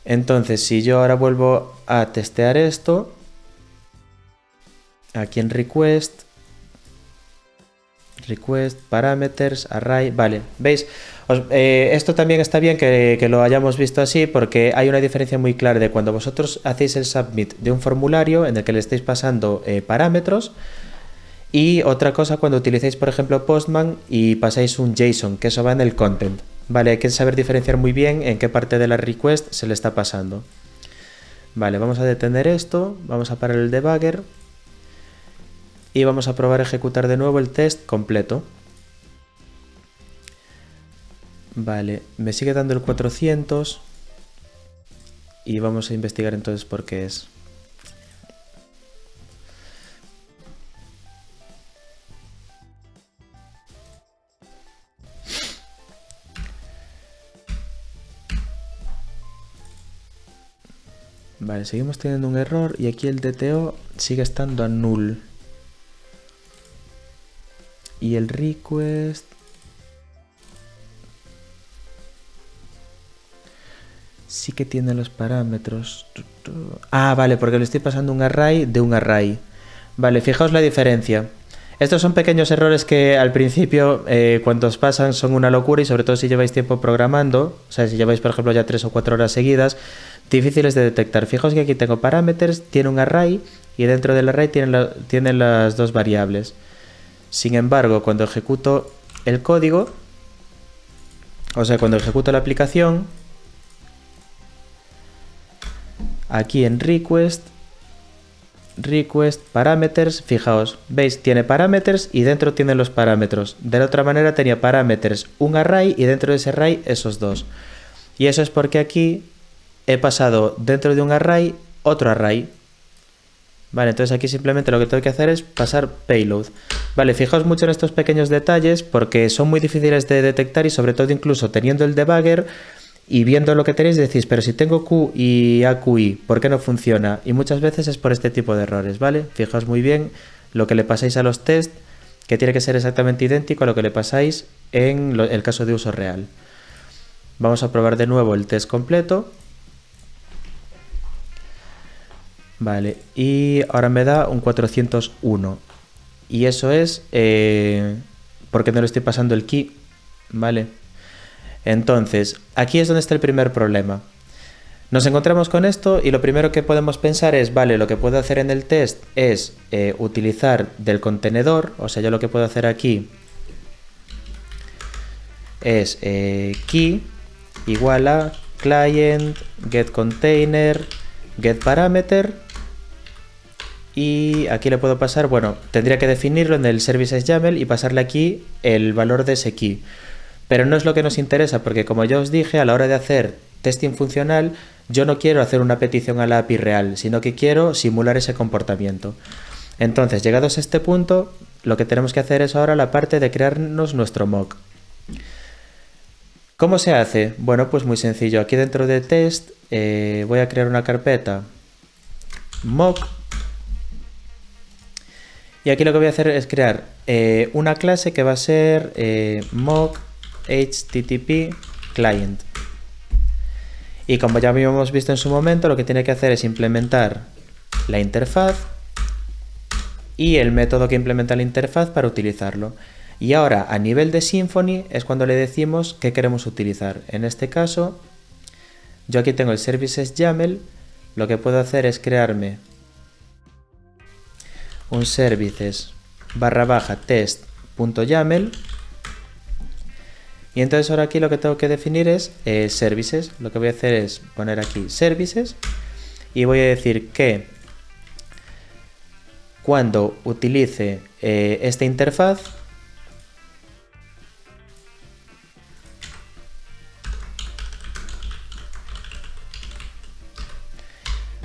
Entonces, si yo ahora vuelvo a testear esto, aquí en request, parameters, array, vale, ¿veis? Esto también está bien que lo hayamos visto así, porque hay una diferencia muy clara de cuando vosotros hacéis el submit de un formulario en el que le estáis pasando parámetros, y otra cosa cuando utilizáis, por ejemplo, Postman y pasáis un JSON, que eso va en el content. Vale, hay que saber diferenciar muy bien en qué parte de la request se le está pasando. Vale, vamos a detener esto, vamos a parar el debugger y vamos a probar a ejecutar de nuevo el test completo. Vale, me sigue dando el 400 y vamos a investigar entonces por qué es. Vale, seguimos teniendo un error y aquí el DTO sigue estando a null. Y el request... sí que tiene los parámetros. Vale, porque le estoy pasando un array de un array. Vale, fijaos la diferencia. Estos son pequeños errores que al principio, cuando os pasan, son una locura, y sobre todo si lleváis tiempo programando, o sea, si lleváis, por ejemplo, ya 3 o 4 horas seguidas, difíciles de detectar. Fijaos que aquí tengo parameters, tiene un array, y dentro del array tiene las dos variables. Sin embargo, cuando ejecuto el código, o sea, cuando ejecuto la aplicación, aquí en request, parameters, fijaos, veis, tiene parameters y dentro tiene los parámetros. De la otra manera tenía parameters, un array y dentro de ese array esos dos. Y eso es porque aquí he pasado dentro de un array otro array. Vale, entonces aquí simplemente lo que tengo que hacer es pasar payload. Vale, fijaos mucho en estos pequeños detalles porque son muy difíciles de detectar y sobre todo incluso teniendo el debugger y viendo lo que tenéis decís, pero si tengo Q y AQI, ¿por qué no funciona? Y muchas veces es por este tipo de errores, ¿vale? Fijaos muy bien lo que le pasáis a los test, que tiene que ser exactamente idéntico a lo que le pasáis en el caso de uso real. Vamos a probar de nuevo el test completo. Vale, y ahora me da un 401. Y eso es porque no le estoy pasando el key, ¿vale? Entonces, aquí es donde está el primer problema. Nos encontramos con esto y lo primero que podemos pensar es, vale, lo que puedo hacer en el test es utilizar del contenedor, o sea, yo lo que puedo hacer aquí es key igual a client get container get parameter y aquí le puedo pasar, bueno, tendría que definirlo en el services YAML y pasarle aquí el valor de ese key. Pero no es lo que nos interesa porque como ya os dije, a la hora de hacer testing funcional, yo no quiero hacer una petición a la API real, sino que quiero simular ese comportamiento. Entonces, llegados a este punto, lo que tenemos que hacer es ahora la parte de crearnos nuestro mock. ¿Cómo se hace? Bueno, pues muy sencillo. Aquí dentro de test voy a crear una carpeta mock. Y aquí lo que voy a hacer es crear una clase que va a ser mock HTTP client. Y como ya habíamos visto en su momento, lo que tiene que hacer es implementar la interfaz y el método que implementa la interfaz para utilizarlo. Y ahora, a nivel de Symfony, es cuando le decimos qué queremos utilizar. En este caso, yo aquí tengo el services YAML. Lo que puedo hacer es crearme un services /test.yaml y entonces ahora aquí lo que tengo que definir es services. Lo que voy a hacer es poner aquí services y voy a decir que cuando utilice esta interfaz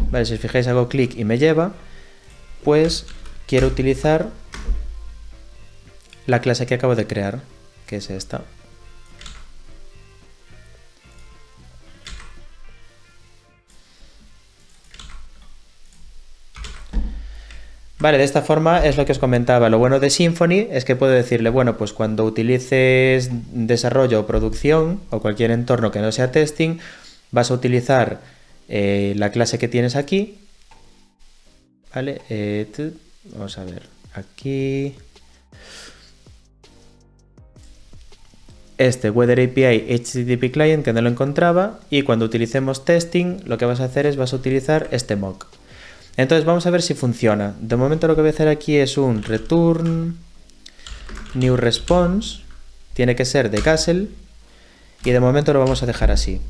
vale, si os fijáis hago clic y me lleva, pues quiero utilizar la clase que acabo de crear, que es esta. Vale, de esta forma es lo que os comentaba. Lo bueno de Symfony es que puedo decirle, bueno, pues cuando utilices desarrollo o producción o cualquier entorno que no sea testing, vas a utilizar la clase que tienes aquí. Vale, vamos a ver, aquí este Weather API HTTP Client que no lo encontraba y cuando utilicemos testing lo que vas a hacer es vas a utilizar este mock. Entonces vamos a ver si funciona. De momento lo que voy a hacer aquí es un return new response, tiene que ser de Castle y de momento lo vamos a dejar así.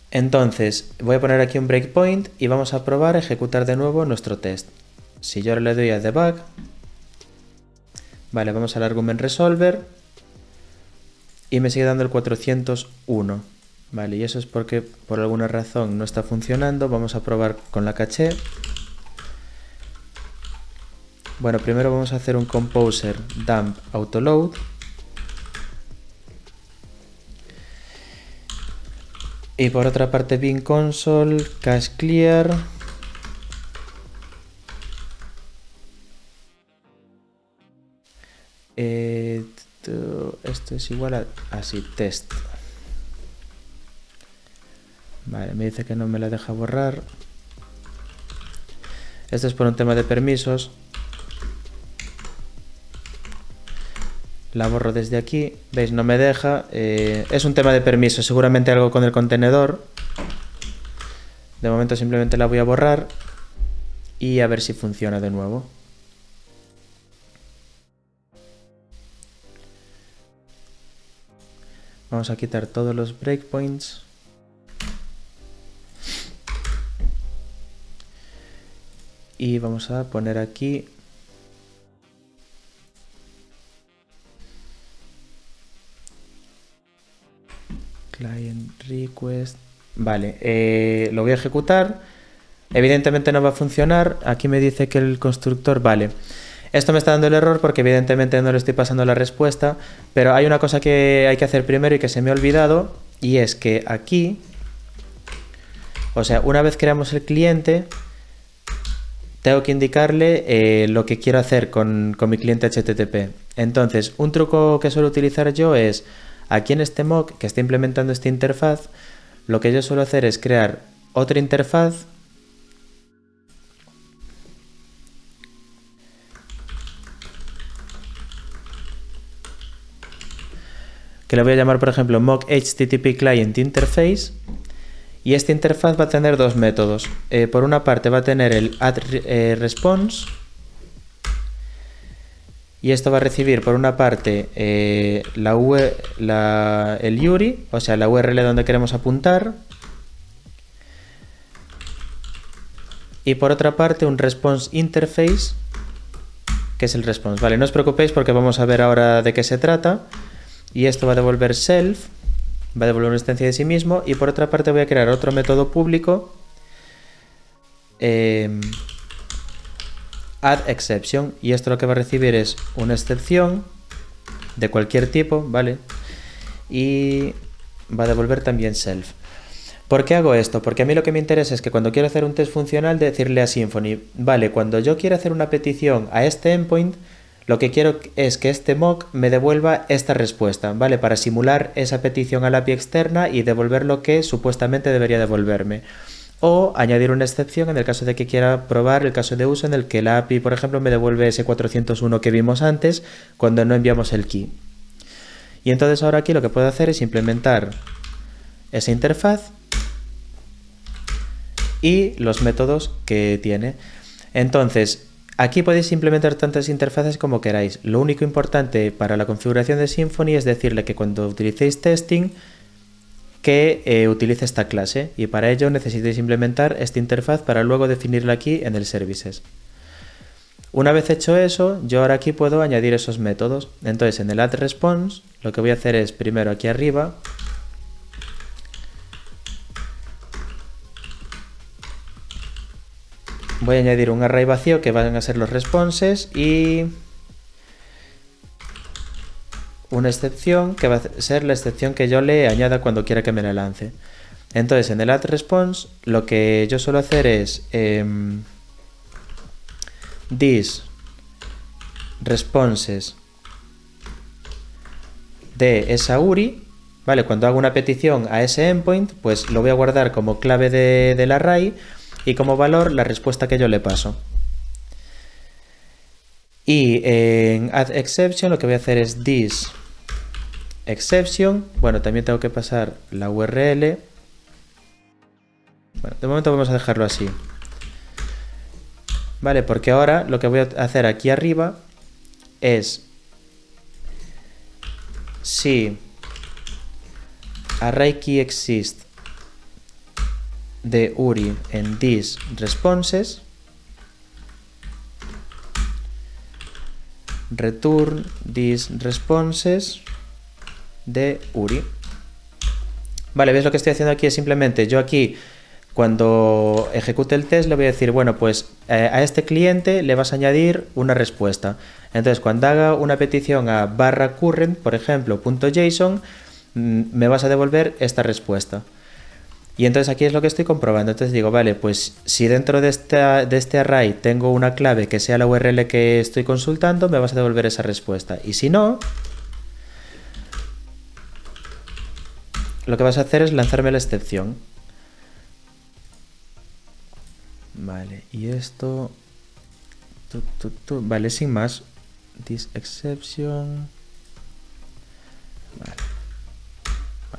Entonces voy a poner aquí un breakpoint y vamos a probar a ejecutar de nuevo nuestro test. Si yo ahora le doy a debug, vale, vamos al argument resolver y me sigue dando el 401. Vale, y eso es porque por alguna razón no está funcionando. Vamos a probar con la caché. Bueno, primero vamos a hacer un composer dump autoload. Y por otra parte bin console cache clear. Esto es igual a así test. Vale, me dice que no me la deja borrar. Esto es por un tema de permisos. La borro desde aquí. ¿Veis? No me deja. Es un tema de permisos. Seguramente algo con el contenedor. De momento simplemente la voy a borrar. Y a ver si funciona de nuevo. Vamos a quitar todos los breakpoints. Y vamos a poner aquí client request. Vale, lo voy a ejecutar. Evidentemente no va a funcionar. Aquí me dice que el constructor... Vale. Esto me está dando el error porque evidentemente no le estoy pasando la respuesta. Pero hay una cosa que hay que hacer primero y que se me ha olvidado. Y es que aquí... O sea, una vez creamos el cliente... Tengo que indicarle lo que quiero hacer con mi cliente HTTP. Entonces, un truco que suelo utilizar yo es, aquí en este mock que está implementando esta interfaz, lo que yo suelo hacer es crear otra interfaz que le voy a llamar, por ejemplo, mock HTTP Client Interface. Y esta interfaz va a tener dos métodos. Por una parte va a tener el add_response. Y esto va a recibir por una parte el URI, o sea, la URL donde queremos apuntar. Y por otra parte un response interface, que es el response. Vale, no os preocupéis porque vamos a ver ahora de qué se trata. Y esto va a devolver self. Va a devolver una instancia de sí mismo. Y por otra parte voy a crear otro método público. add_exception. Y esto lo que va a recibir es una excepción de cualquier tipo, ¿vale? Y va a devolver también self. ¿Por qué hago esto? Porque a mí lo que me interesa es que cuando quiero hacer un test funcional decirle a Symfony, vale, cuando yo quiero hacer una petición a este endpoint, lo que quiero es que este mock me devuelva esta respuesta, ¿vale? Para simular esa petición a la API externa y devolver lo que supuestamente debería devolverme. O añadir una excepción en el caso de que quiera probar el caso de uso en el que la API, por ejemplo, me devuelve ese 401 que vimos antes cuando no enviamos el key. Y entonces ahora aquí lo que puedo hacer es implementar esa interfaz y los métodos que tiene. Entonces, aquí podéis implementar tantas interfaces como queráis. Lo único importante para la configuración de Symfony es decirle que cuando utilicéis testing, que utilice esta clase. Y para ello necesitáis implementar esta interfaz para luego definirla aquí en el services. Una vez hecho eso, yo ahora aquí puedo añadir esos métodos. Entonces, en el add_response, lo que voy a hacer es primero aquí arriba, voy a añadir un array vacío que van a ser los responses y una excepción que va a ser la excepción que yo le añada cuando quiera que me la lance. Entonces en el add_response lo que yo suelo hacer es this responses de esa URI, ¿vale? Cuando hago una petición a ese endpoint, pues lo voy a guardar como clave del array y como valor la respuesta que yo le paso. Y en add_exception lo que voy a hacer es this exception. Bueno, también tengo que pasar la URL. Bueno, de momento vamos a dejarlo así. Vale, porque ahora lo que voy a hacer aquí arriba es si array key exist de URI en this responses, return this responses de URI. Vale, ¿ves lo que estoy haciendo aquí? Es simplemente yo aquí, cuando ejecute el test, le voy a decir, bueno, pues a este cliente le vas a añadir una respuesta. Entonces, cuando haga una petición a /current, por ejemplo, .json, me vas a devolver esta respuesta. Y entonces aquí es lo que estoy comprobando. Entonces digo, vale, pues si dentro de este array tengo una clave que sea la URL que estoy consultando, me vas a devolver esa respuesta. Y si no, lo que vas a hacer es lanzarme la excepción. Vale, y esto... Vale, sin más. This exception... Vale.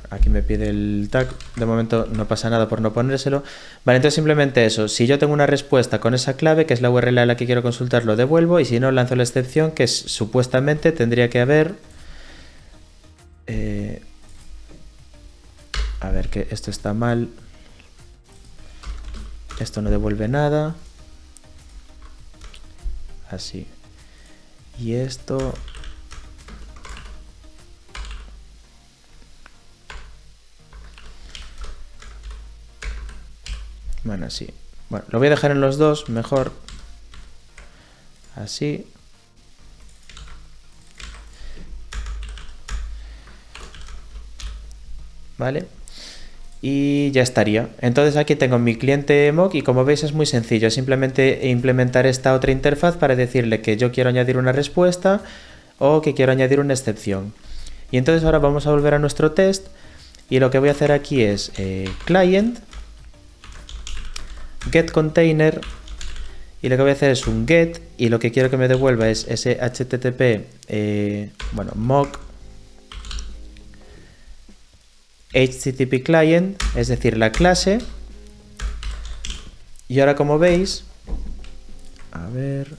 Aquí me pide el tag, de momento no pasa nada por no ponérselo. Vale, entonces simplemente eso, si yo tengo una respuesta con esa clave, que es la URL a la que quiero consultar, lo devuelvo, y si no, lanzo la excepción, que supuestamente tendría que haber A ver, que esto está mal. Esto no devuelve nada. Así. Y esto... Bueno, así. Bueno, lo voy a dejar en los dos, mejor. Así. ¿Vale? Y ya estaría. Entonces aquí tengo mi cliente mock y como veis es muy sencillo. Simplemente implementar esta otra interfaz para decirle que yo quiero añadir una respuesta o que quiero añadir una excepción. Y entonces ahora vamos a volver a nuestro test y lo que voy a hacer aquí es client get container y lo que voy a hacer es un get y lo que quiero que me devuelva es ese http mock HTTP client, es decir, la clase. Y ahora como veis, a ver,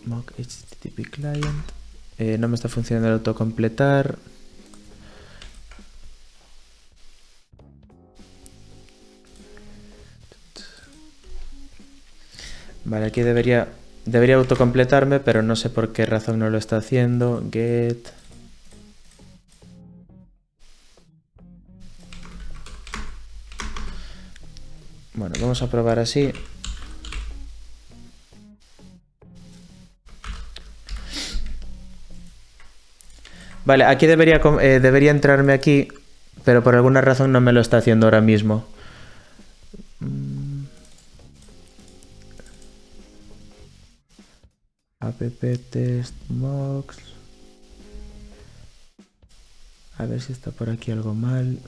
mock HTTP client, no me está funcionando el autocompletar. Vale, aquí debería autocompletarme, pero no sé por qué razón no lo está haciendo. Get. Bueno, vamos a probar así. Vale, aquí debería entrarme aquí, pero por alguna razón no me lo está haciendo ahora mismo. App test mocks. A ver si está por aquí algo mal.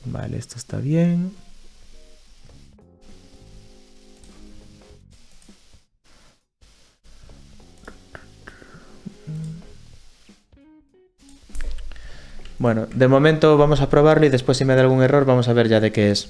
Vale, esto está bien. Bueno, de momento vamos a probarlo y después si me da algún error vamos a ver ya de qué es.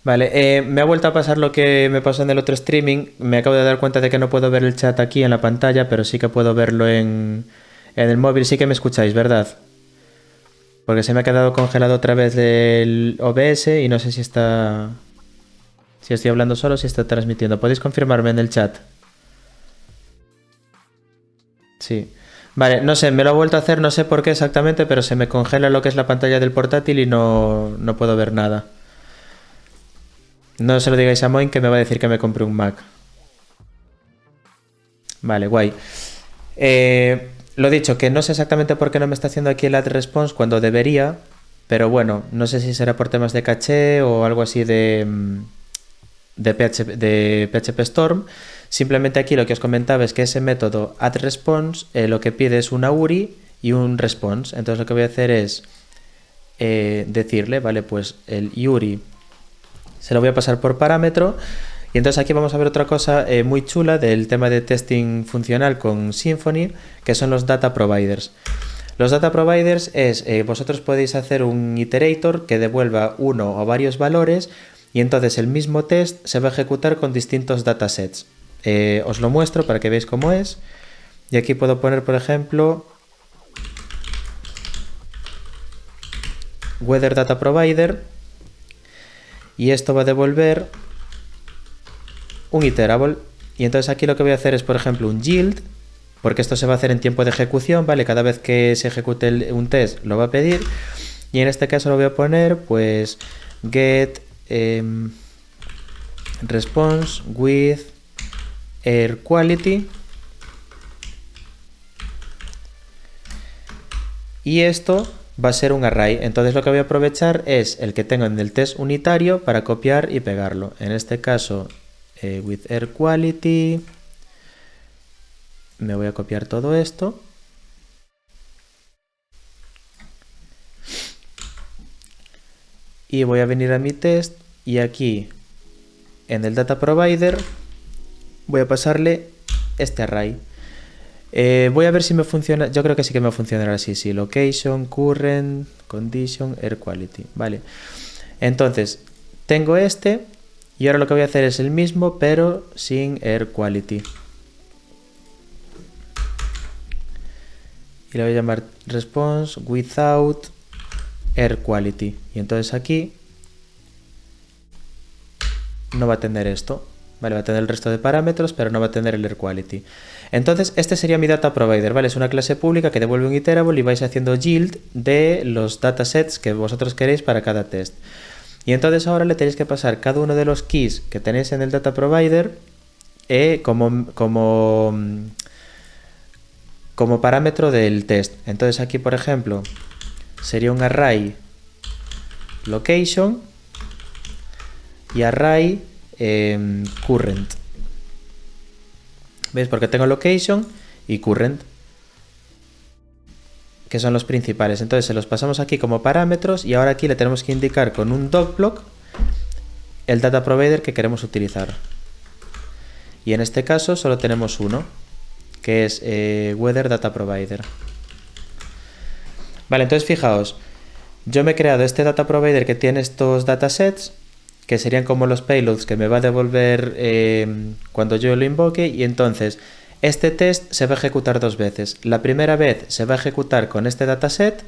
Vale, me ha vuelto a pasar lo que me pasó en el otro streaming. Me acabo de dar cuenta de que no puedo ver el chat aquí en la pantalla, pero sí que puedo verlo en el móvil. Sí que me escucháis, ¿verdad? Porque se me ha quedado congelado otra vez el OBS y no sé si está... Si estoy hablando solo o si está transmitiendo. ¿Podéis confirmarme en el chat? Sí. Vale, no sé, me lo ha vuelto a hacer, no sé por qué exactamente, pero se me congela lo que es la pantalla del portátil y no puedo ver nada. No se lo digáis a Moin que me va a decir que me compre un Mac. Vale, guay. Lo dicho, que no sé exactamente por qué no me está haciendo aquí el add response cuando debería, pero bueno, no sé si será por temas de caché o algo así de PHP Storm. Simplemente aquí lo que os comentaba es que ese método add response lo que pide es una URI y un response. Entonces lo que voy a hacer es decirle, vale, pues el URI se lo voy a pasar por parámetro. Y entonces aquí vamos a ver otra cosa muy chula del tema de testing funcional con Symfony, que son los data providers. Los data providers es, vosotros podéis hacer un iterator que devuelva uno o varios valores y entonces el mismo test se va a ejecutar con distintos datasets. Os lo muestro para que veáis cómo es. Y aquí puedo poner, por ejemplo, weather data provider y esto va a devolver un iterable. Y entonces aquí lo que voy a hacer es, por ejemplo, un yield, porque esto se va a hacer en tiempo de ejecución, ¿vale? Cada vez que se ejecute un test lo va a pedir. Y en este caso lo voy a poner, pues, get response with air quality. Y esto va a ser un array. Entonces lo que voy a aprovechar es el que tengo en el test unitario para copiar y pegarlo. En este caso, with air quality, me voy a copiar todo esto. Y voy a venir a mi test y aquí en el data provider voy a pasarle este array. Voy a ver si me funciona. Yo creo que sí que me va a funcionar así. Sí, location, current, condition, air quality. Vale. Entonces, tengo este. Y ahora lo que voy a hacer es el mismo, pero sin air quality. Y le voy a llamar response without air quality. Y entonces aquí no va a tener esto. Vale, va a tener el resto de parámetros, pero no va a tener el air quality. Entonces, este sería mi data provider, ¿vale? Es una clase pública que devuelve un iterable y vais haciendo yield de los datasets que vosotros queréis para cada test. Y entonces ahora le tenéis que pasar cada uno de los keys que tenéis en el data provider como parámetro del test. Entonces aquí, por ejemplo, sería un array location y array current. ¿Veis? Porque tengo location y current, que son los principales. Entonces se los pasamos aquí como parámetros y ahora aquí le tenemos que indicar con un docblock el data provider que queremos utilizar. Y en este caso solo tenemos uno, que es weather data provider. Vale, entonces fijaos, yo me he creado este data provider que tiene estos datasets, que serían como los payloads que me va a devolver cuando yo lo invoque, y entonces este test se va a ejecutar dos veces. La primera vez se va a ejecutar con este dataset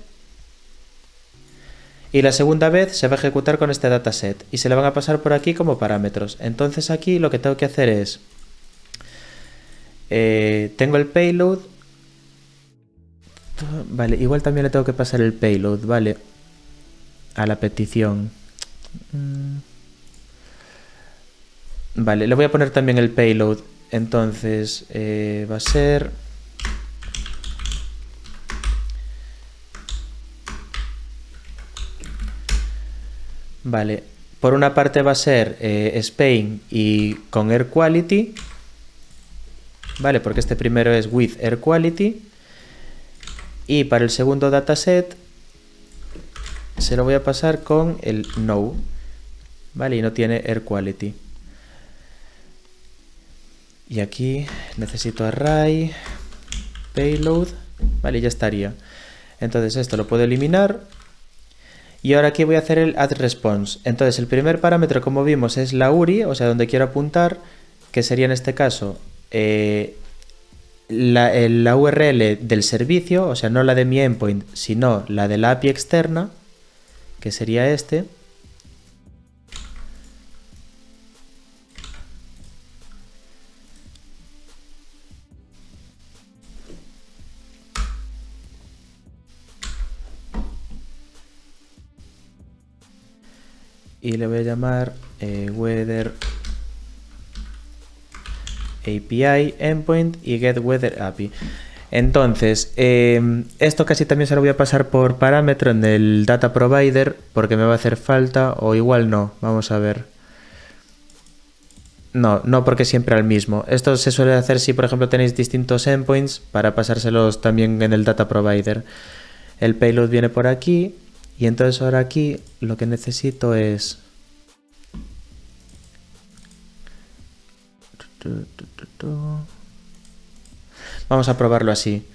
y la segunda vez se va a ejecutar con este dataset y se le van a pasar por aquí como parámetros. Entonces aquí lo que tengo que hacer es tengo el payload, vale, igual también le tengo que pasar el payload, vale, a la petición. Vale, le voy a poner también el payload. Entonces va a ser vale, por una parte va a ser Spain y con air quality, vale, porque este primero es with air quality, y para el segundo dataset se lo voy a pasar con el no, vale, y no tiene air quality. Y aquí necesito array, payload, vale, ya estaría. Entonces esto lo puedo eliminar. Y ahora aquí voy a hacer el add response. Entonces el primer parámetro, como vimos, es la URI, o sea, donde quiero apuntar, que sería en este caso la URL del servicio, o sea, no la de mi endpoint, sino la de la API externa, que sería este. Y le voy a llamar weather API endpoint y get weather API. Entonces, esto casi también se lo voy a pasar por parámetro en el data provider porque me va a hacer falta, o igual no, vamos a ver. No porque siempre al mismo. Esto se suele hacer si por ejemplo tenéis distintos endpoints para pasárselos también en el data provider. El payload viene por aquí. Y entonces ahora aquí lo que necesito es vamos a probarlo así.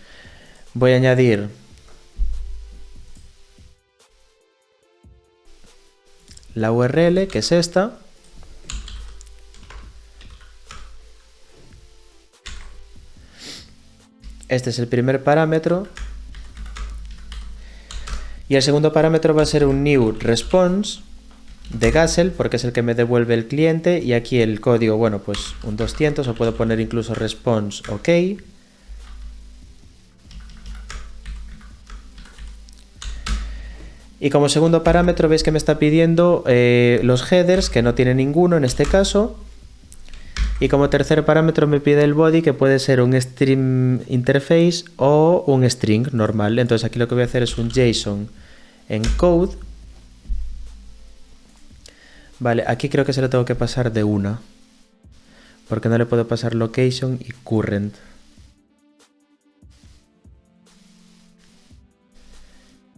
Voy a añadir la URL, que es esta. Este es el primer parámetro. Y el segundo parámetro va a ser un new response de Gazelle, porque es el que me devuelve el cliente. Y aquí el código, bueno, pues un 200, o puedo poner incluso response OK. Y como segundo parámetro veis que me está pidiendo los headers, que no tiene ninguno en este caso. Y como tercer parámetro me pide el body, que puede ser un stream interface o un string normal. Entonces aquí lo que voy a hacer es un JSON encode. Vale, aquí creo que se lo tengo que pasar de una, porque no le puedo pasar location y current.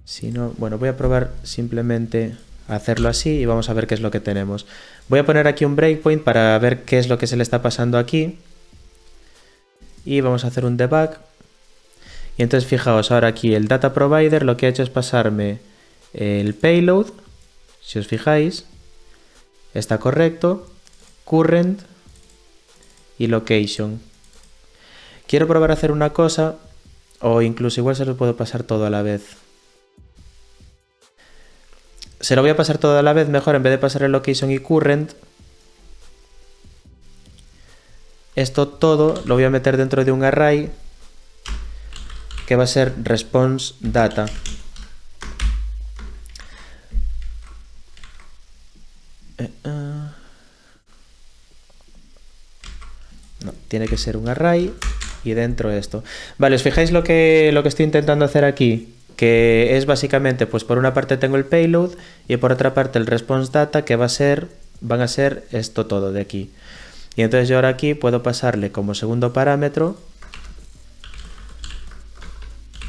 Si no, bueno, voy a probar simplemente a hacerlo así y vamos a ver qué es lo que tenemos. Voy a poner aquí un breakpoint para ver qué es lo que se le está pasando aquí. y vamos a hacer un debug. Y entonces fijaos, ahora aquí el data provider lo que ha hecho es pasarme el payload, si os fijáis, está correcto, current y location. Quiero probar a hacer una cosa, o incluso igual se lo puedo pasar todo a la vez. Se lo voy a pasar todo a la vez, mejor en vez de pasar el location y current. Esto todo lo voy a meter dentro de un array que va a ser response data. No, tiene que ser un array y dentro esto. Vale, ¿os fijáis lo que estoy intentando hacer aquí? Que es básicamente, pues por una parte tengo el payload y por otra parte el response data, que van a ser esto todo de aquí. Y entonces yo ahora aquí puedo pasarle como segundo parámetro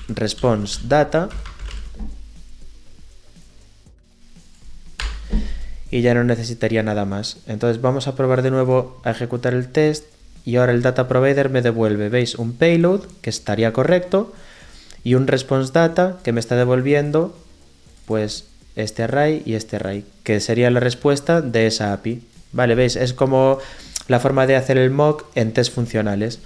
response data y ya no necesitaría nada más. Entonces vamos a probar de nuevo a ejecutar el test y ahora el data provider me devuelve, ¿veis? Un payload que estaría correcto y un response data que me está devolviendo pues este array y este array, que sería la respuesta de esa API. Vale, ¿veis? Es como la forma de hacer el mock en test funcionales.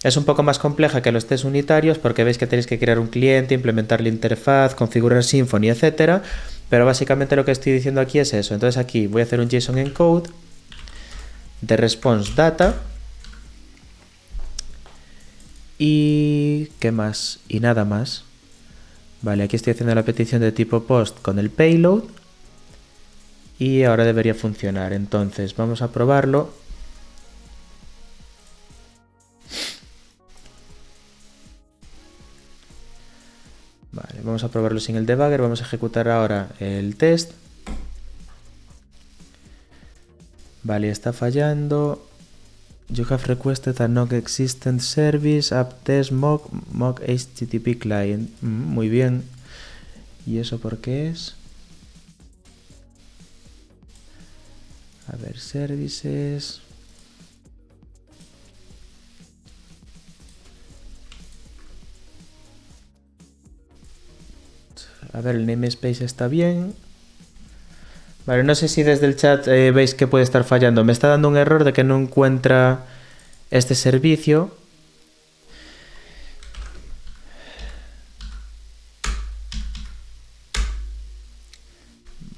Es un poco más compleja que los test unitarios porque veis que tenéis que crear un cliente, implementar la interfaz, configurar Symfony, etcétera. Pero básicamente lo que estoy diciendo aquí es eso. Entonces aquí voy a hacer un JSON encode de response data. Y ¿qué más? Y nada más. Vale, aquí estoy haciendo la petición de tipo post con el payload. Y ahora debería funcionar. Entonces vamos a probarlo. Vale, vamos a probarlo sin el debugger. Vamos a ejecutar ahora el test. Vale, está fallando. You have requested a not existent service app test mock HTTP client. Muy bien. ¿Y eso por qué es? A ver, services. A ver, el namespace está bien. Vale, no sé si desde el chat veis que puede estar fallando. Me está dando un error de que no encuentra este servicio.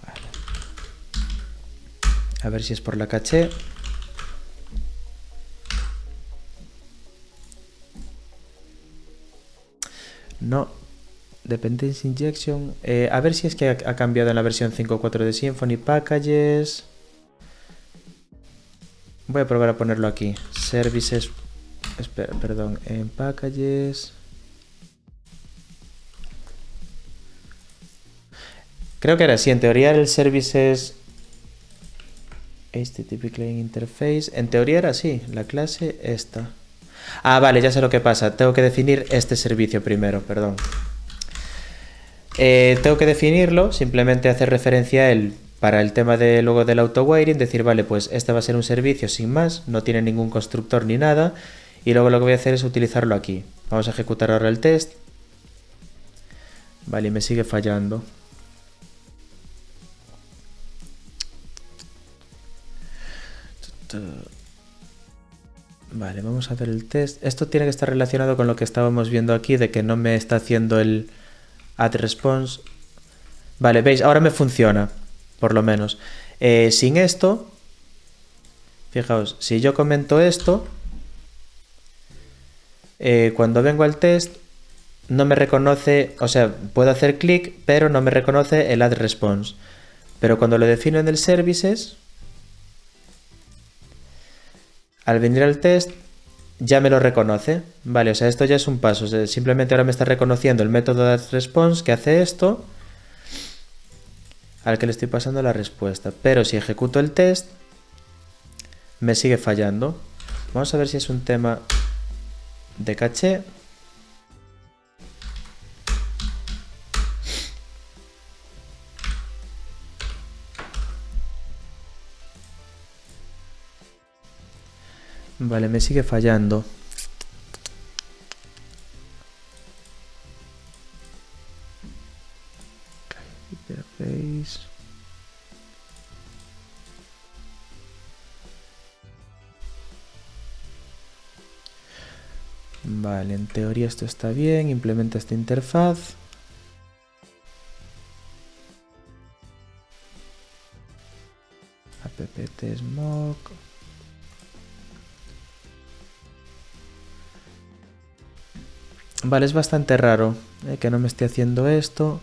Vale. A ver si es por la caché. No. Dependency injection. A ver si es que ha cambiado en la versión 5.4 de Symfony. Packages. Voy a probar a ponerlo aquí. Services. Espera, perdón. En packages. Creo que era así. En teoría era el services HTTP Client Interface. En teoría era así. La clase esta. Ah, vale, ya sé lo que pasa. Tengo que definir este servicio primero, perdón. Tengo que definirlo, simplemente hacer referencia a él para el tema de luego del auto-wiring, decir, vale, pues este va a ser un servicio sin más, no tiene ningún constructor ni nada, y luego lo que voy a hacer es utilizarlo aquí. Vamos a ejecutar ahora el test. Vale, y me sigue fallando. Vale, vamos a ver el test. Esto tiene que estar relacionado con lo que estábamos viendo aquí, de que no me está haciendo el add response. Vale, veis, ahora me funciona, por lo menos. Sin esto, fijaos, si yo comento esto, cuando vengo al test, no me reconoce, o sea, puedo hacer clic, pero no me reconoce el add response. Pero cuando lo defino en el services, al venir al test, ya me lo reconoce. Vale, o sea, esto ya es un paso. O sea, simplemente ahora me está reconociendo el método de response que hace esto, al que le estoy pasando la respuesta. Pero si ejecuto el test, me sigue fallando. Vamos a ver si es un tema de caché. Vale, me sigue fallando. Vale, en teoría esto está bien. Implementa esta interfaz. apt smoke. Vale, es bastante raro que no me esté haciendo esto.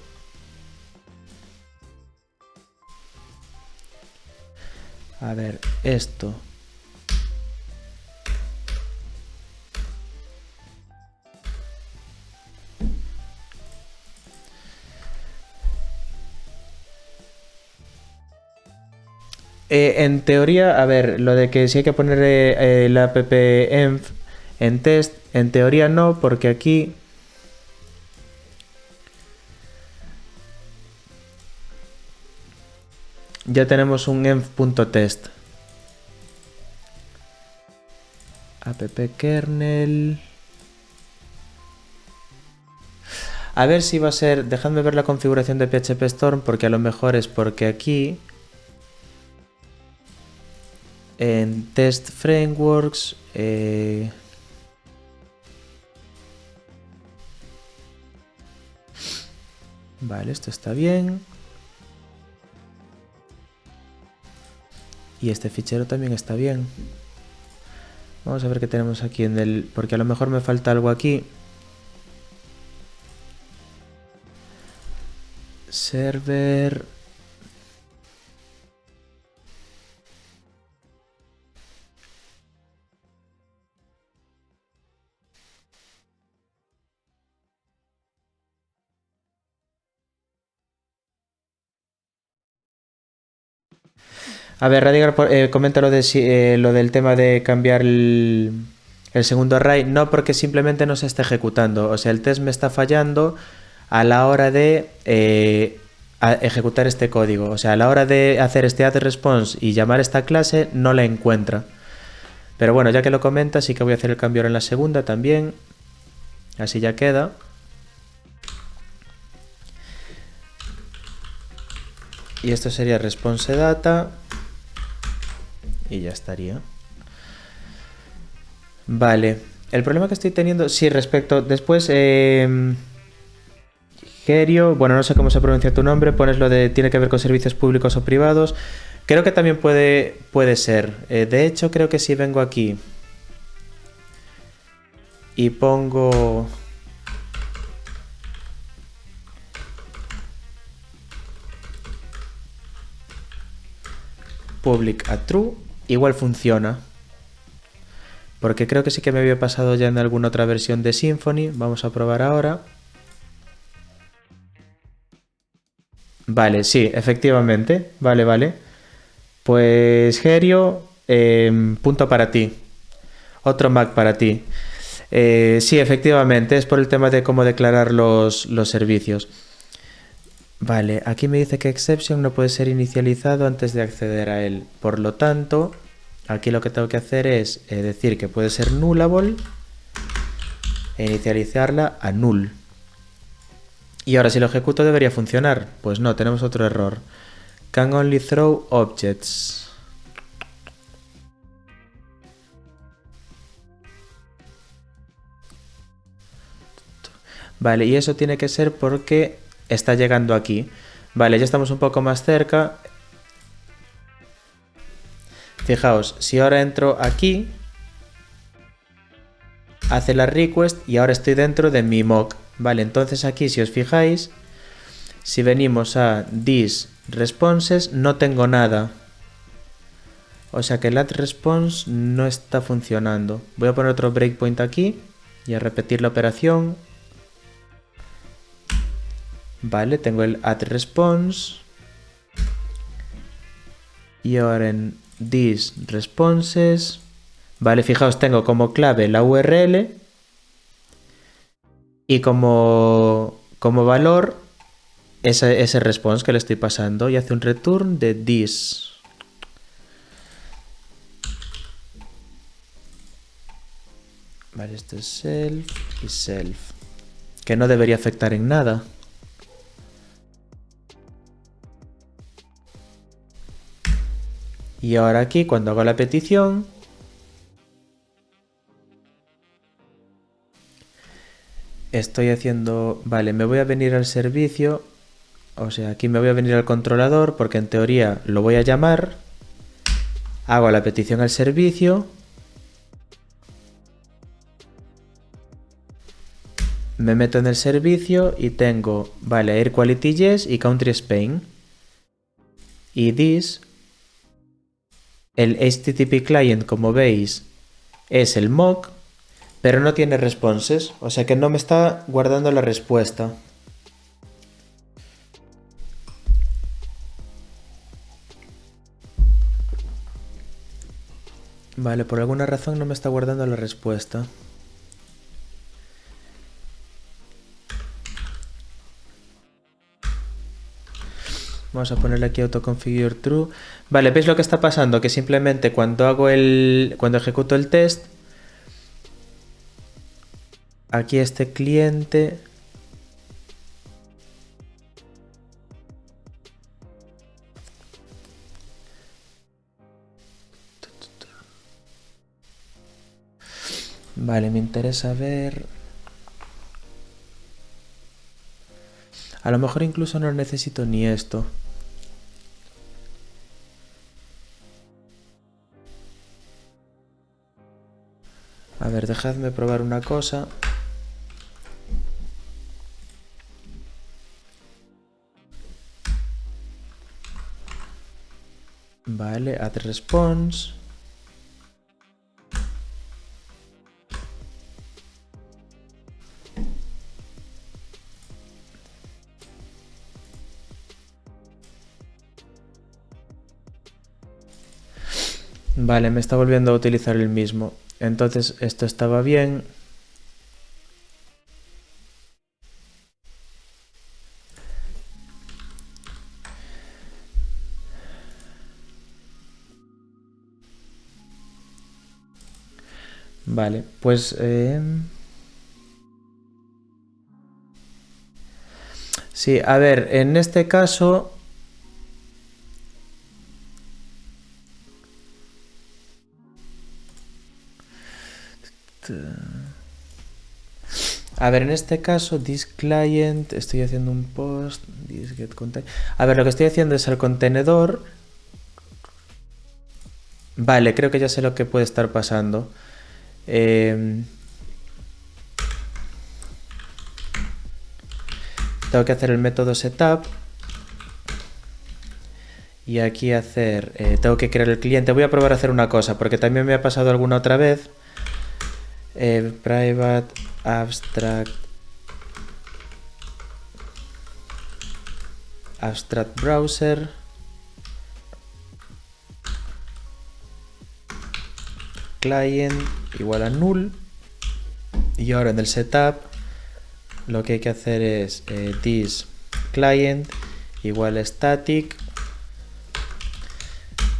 A ver, esto. En teoría, a ver, lo de que si hay que poner el app-env en test, en teoría no, porque aquí ya tenemos un env.test. app-kernel. A ver si va a ser... Dejadme ver la configuración de PHP Storm, porque a lo mejor es porque aquí... En Test Frameworks... Vale, esto está bien. Y este fichero también está bien. Vamos a ver qué tenemos aquí en el... Porque a lo mejor me falta algo aquí. Server... A ver, Radigar comenta lo del tema de cambiar el segundo array. No, porque simplemente no se está ejecutando. O sea, el test me está fallando a la hora de ejecutar este código. O sea, a la hora de hacer este add-response y llamar esta clase, no la encuentra. Pero bueno, ya que lo comenta, sí que voy a hacer el cambio ahora en la segunda también. Así ya queda. Y esto sería response data. Y ya estaría. Vale. El problema que estoy teniendo... Sí, respecto... Después... Gerio, bueno, no sé cómo se pronuncia tu nombre, pones lo de tiene que ver con servicios públicos o privados. Creo que también puede ser. De hecho, creo que si vengo aquí y pongo... public a true, igual funciona. Porque creo que sí que me había pasado ya en alguna otra versión de Symfony. Vamos a probar ahora. Vale, sí, efectivamente. Vale, vale. Pues Gerio, punto para ti. Otro Mac para ti. Sí, efectivamente, es por el tema de cómo declarar los servicios. Vale, aquí me dice que exception no puede ser inicializado antes de acceder a él. Por lo tanto, aquí lo que tengo que hacer es decir que puede ser nullable e inicializarla a null. Y ahora si lo ejecuto debería funcionar. Pues no, tenemos otro error. Can only throw objects. Vale, y eso tiene que ser porque está llegando aquí. Vale, ya estamos un poco más cerca. Fijaos, si ahora entro aquí, hace la request y ahora estoy dentro de mi mock. Vale, entonces aquí si os fijáis, si venimos a this responses, no tengo nada. O sea que el add response no está funcionando. Voy a poner otro breakpoint aquí y a repetir la operación. Vale, tengo el add response. Y ahora en this responses. Vale, fijaos, tengo como clave la URL y como valor ese response que le estoy pasando y hace un return de this. Vale, esto es self y self. Que no debería afectar en nada. Y ahora aquí, cuando hago la petición, estoy haciendo... Vale, me voy a venir al servicio. O sea, aquí me voy a venir al controlador porque en teoría lo voy a llamar. Hago la petición al servicio. Me meto en el servicio y tengo, vale, Air Quality Yes y Country Spain. Y this, el HTTP client, como veis, es el mock, pero no tiene responses, o sea que no me está guardando la respuesta. Vale, por alguna razón no me está guardando la respuesta. Vamos a ponerle aquí autoconfigure true. Vale, ¿veis lo que está pasando? Que simplemente cuando ejecuto el test, aquí este cliente vale, me interesa ver. A lo mejor incluso no necesito ni esto. A ver, dejadme probar una cosa. Vale, add response. Vale, me está volviendo a utilizar el mismo. Entonces esto estaba bien. Vale, pues... sí, a ver, en este caso... A ver, en este caso, this client, estoy haciendo un post, this get content. A ver, lo que estoy haciendo es el contenedor. Vale, creo que ya sé lo que puede estar pasando. Tengo que hacer el método setup. Y aquí hacer, tengo que crear el cliente. Voy a probar a hacer una cosa, porque también me ha pasado alguna otra vez. Private abstract browser. Client igual a null. Y ahora en el setup lo que hay que hacer es this client igual a static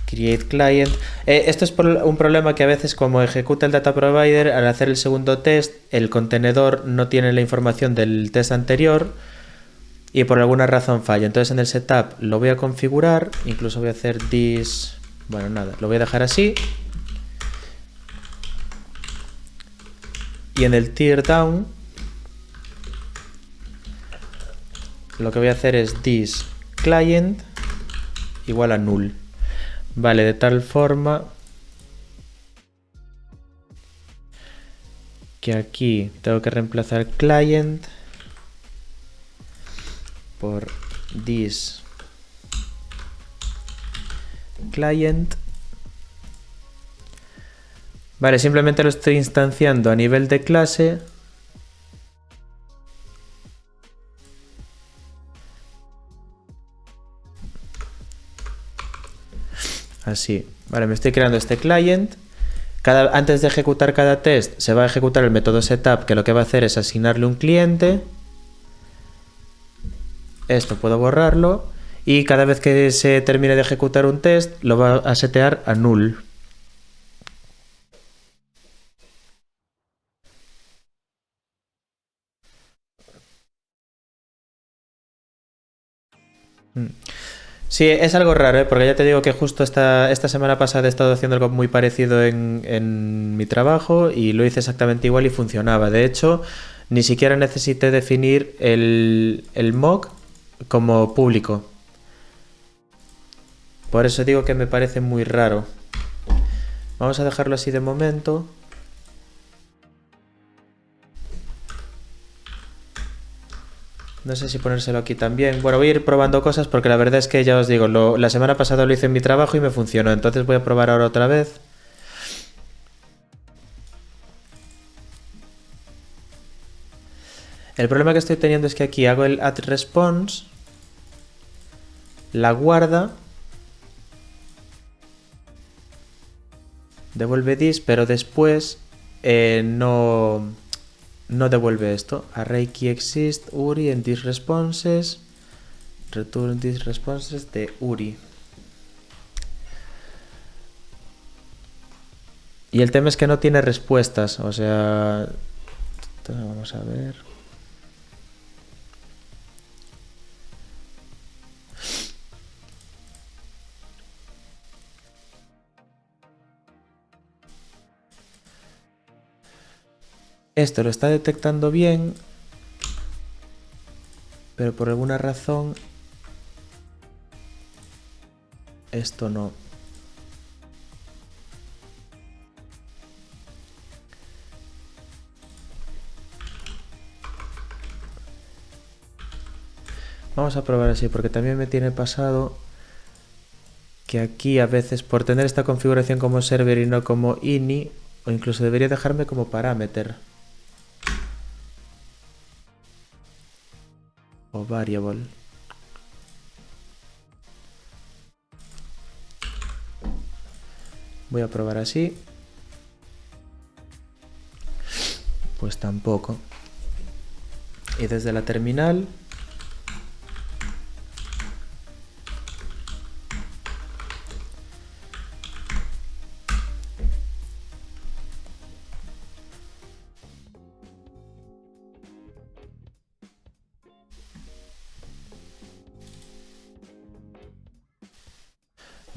create client. Esto es un problema que a veces, como ejecuta el data provider, al hacer el segundo test, el contenedor no tiene la información del test anterior y por alguna razón falla. Entonces en el setup lo voy a configurar, incluso voy a hacer this, bueno, nada, lo voy a dejar así. Y en el tear down lo que voy a hacer es this client igual a null. Vale, de tal forma que aquí tengo que reemplazar client por this client. Vale, simplemente lo estoy instanciando a nivel de clase. Así. Vale, me estoy creando este client. Antes de ejecutar cada test, se va a ejecutar el método setup, que lo que va a hacer es asignarle un cliente. Esto puedo borrarlo. Y cada vez que se termine de ejecutar un test, lo va a setear a null. Sí, es algo raro, ¿eh? Porque ya te digo que justo esta semana pasada he estado haciendo algo muy parecido en mi trabajo y lo hice exactamente igual y funcionaba. De hecho, ni siquiera necesité definir el mock como público. Por eso digo que me parece muy raro. Vamos a dejarlo así de momento. No sé si ponérselo aquí también. Bueno, voy a ir probando cosas porque la verdad es que ya os digo, la semana pasada lo hice en mi trabajo y me funcionó. Entonces voy a probar ahora otra vez. El problema que estoy teniendo es que aquí hago el add response, la guarda, devuelve this, pero después no devuelve esto. Array key exist URI en this responses, return this responses de URI. Y el tema es que no tiene respuestas, o sea, vamos a ver. Esto lo está detectando bien, pero por alguna razón esto no. Vamos a probar así, porque también me tiene pasado que aquí a veces por tener esta configuración como server y no como ini, o incluso debería dejarme como parameter o variable. Voy a probar así. Pues tampoco. Y desde la terminal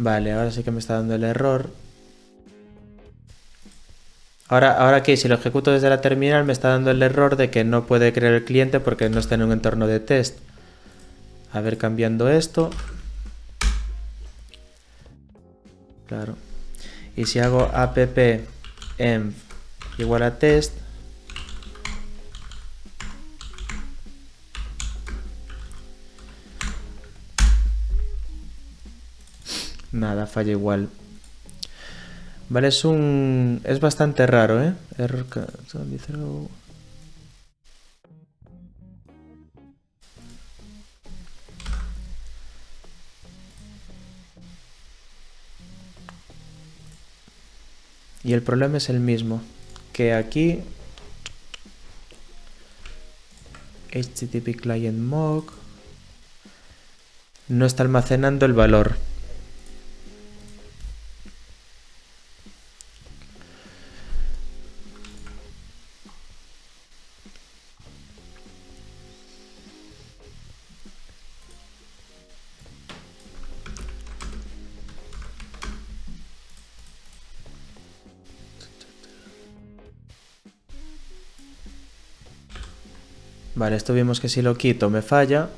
vale, ahora sí que me está dando el error. Ahora aquí, si lo ejecuto desde la terminal, me está dando el error de que no puede crear el cliente porque no está en un entorno de test. A ver, cambiando esto. Claro. Y si hago app-env igual a test. Nada, falla igual. Vale, es bastante raro, ¿eh? Error throw. Y el problema es el mismo, que aquí HTTP client mock no está almacenando el valor. Vale, esto vimos que si lo quito me falla.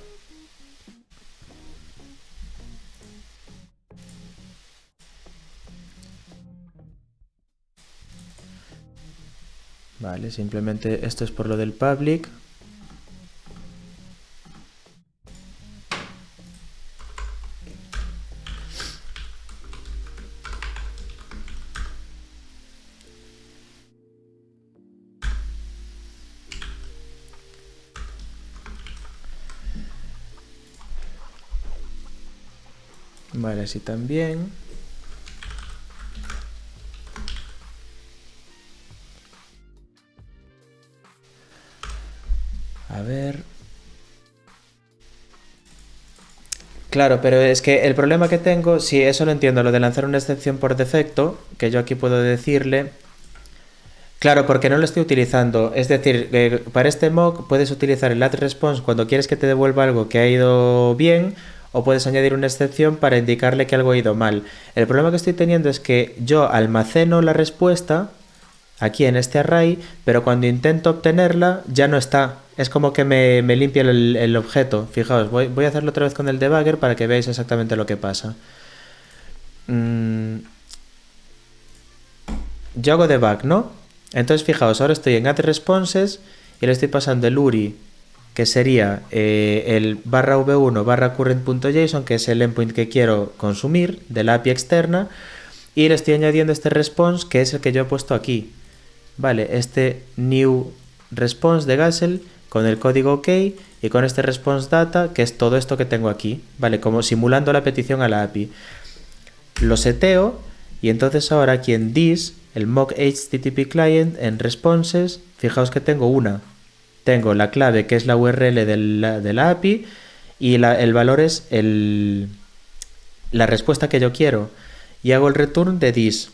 Vale, simplemente esto es por lo del public. Vale, así también. A ver. Claro, pero es que el problema que tengo, si eso lo entiendo, lo de lanzar una excepción por defecto, que yo aquí puedo decirle. Claro, porque no lo estoy utilizando. Es decir, para este mock puedes utilizar el add response cuando quieres que te devuelva algo que ha ido bien, o puedes añadir una excepción para indicarle que algo ha ido mal. El problema que estoy teniendo es que yo almaceno la respuesta aquí en este array, pero cuando intento obtenerla ya no está. Es como que me limpia el objeto. Fijaos, voy a hacerlo otra vez con el debugger para que veáis exactamente lo que pasa. Yo hago debug, ¿no? Entonces fijaos, ahora estoy en add responses y le estoy pasando el URI, que sería el /v1 current.json, que es el endpoint que quiero consumir de la API externa, y le estoy añadiendo este response, que es el que yo he puesto aquí. Vale, este new response de Gazelle con el código OK y con este response data, que es todo esto que tengo aquí, vale, como simulando la petición a la API. Lo seteo y entonces ahora aquí en this, el mock HTTP client en responses, fijaos que tengo tengo la clave, que es la URL de la API, y el valor es la respuesta que yo quiero, y hago el return de this.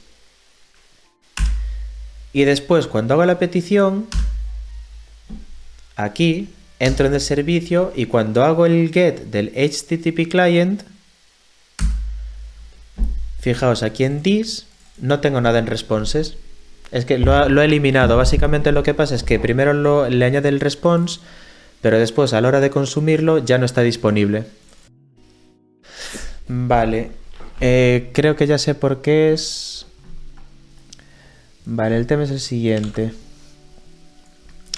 Y después, cuando hago la petición, aquí entro en el servicio, y cuando hago el get del HTTP client, fijaos, aquí en this no tengo nada en responses. Es que lo he eliminado. Básicamente lo que pasa es que primero le añade el response, pero después a la hora de consumirlo ya no está disponible. Vale. Creo que ya sé por qué es. Vale, el tema es el siguiente.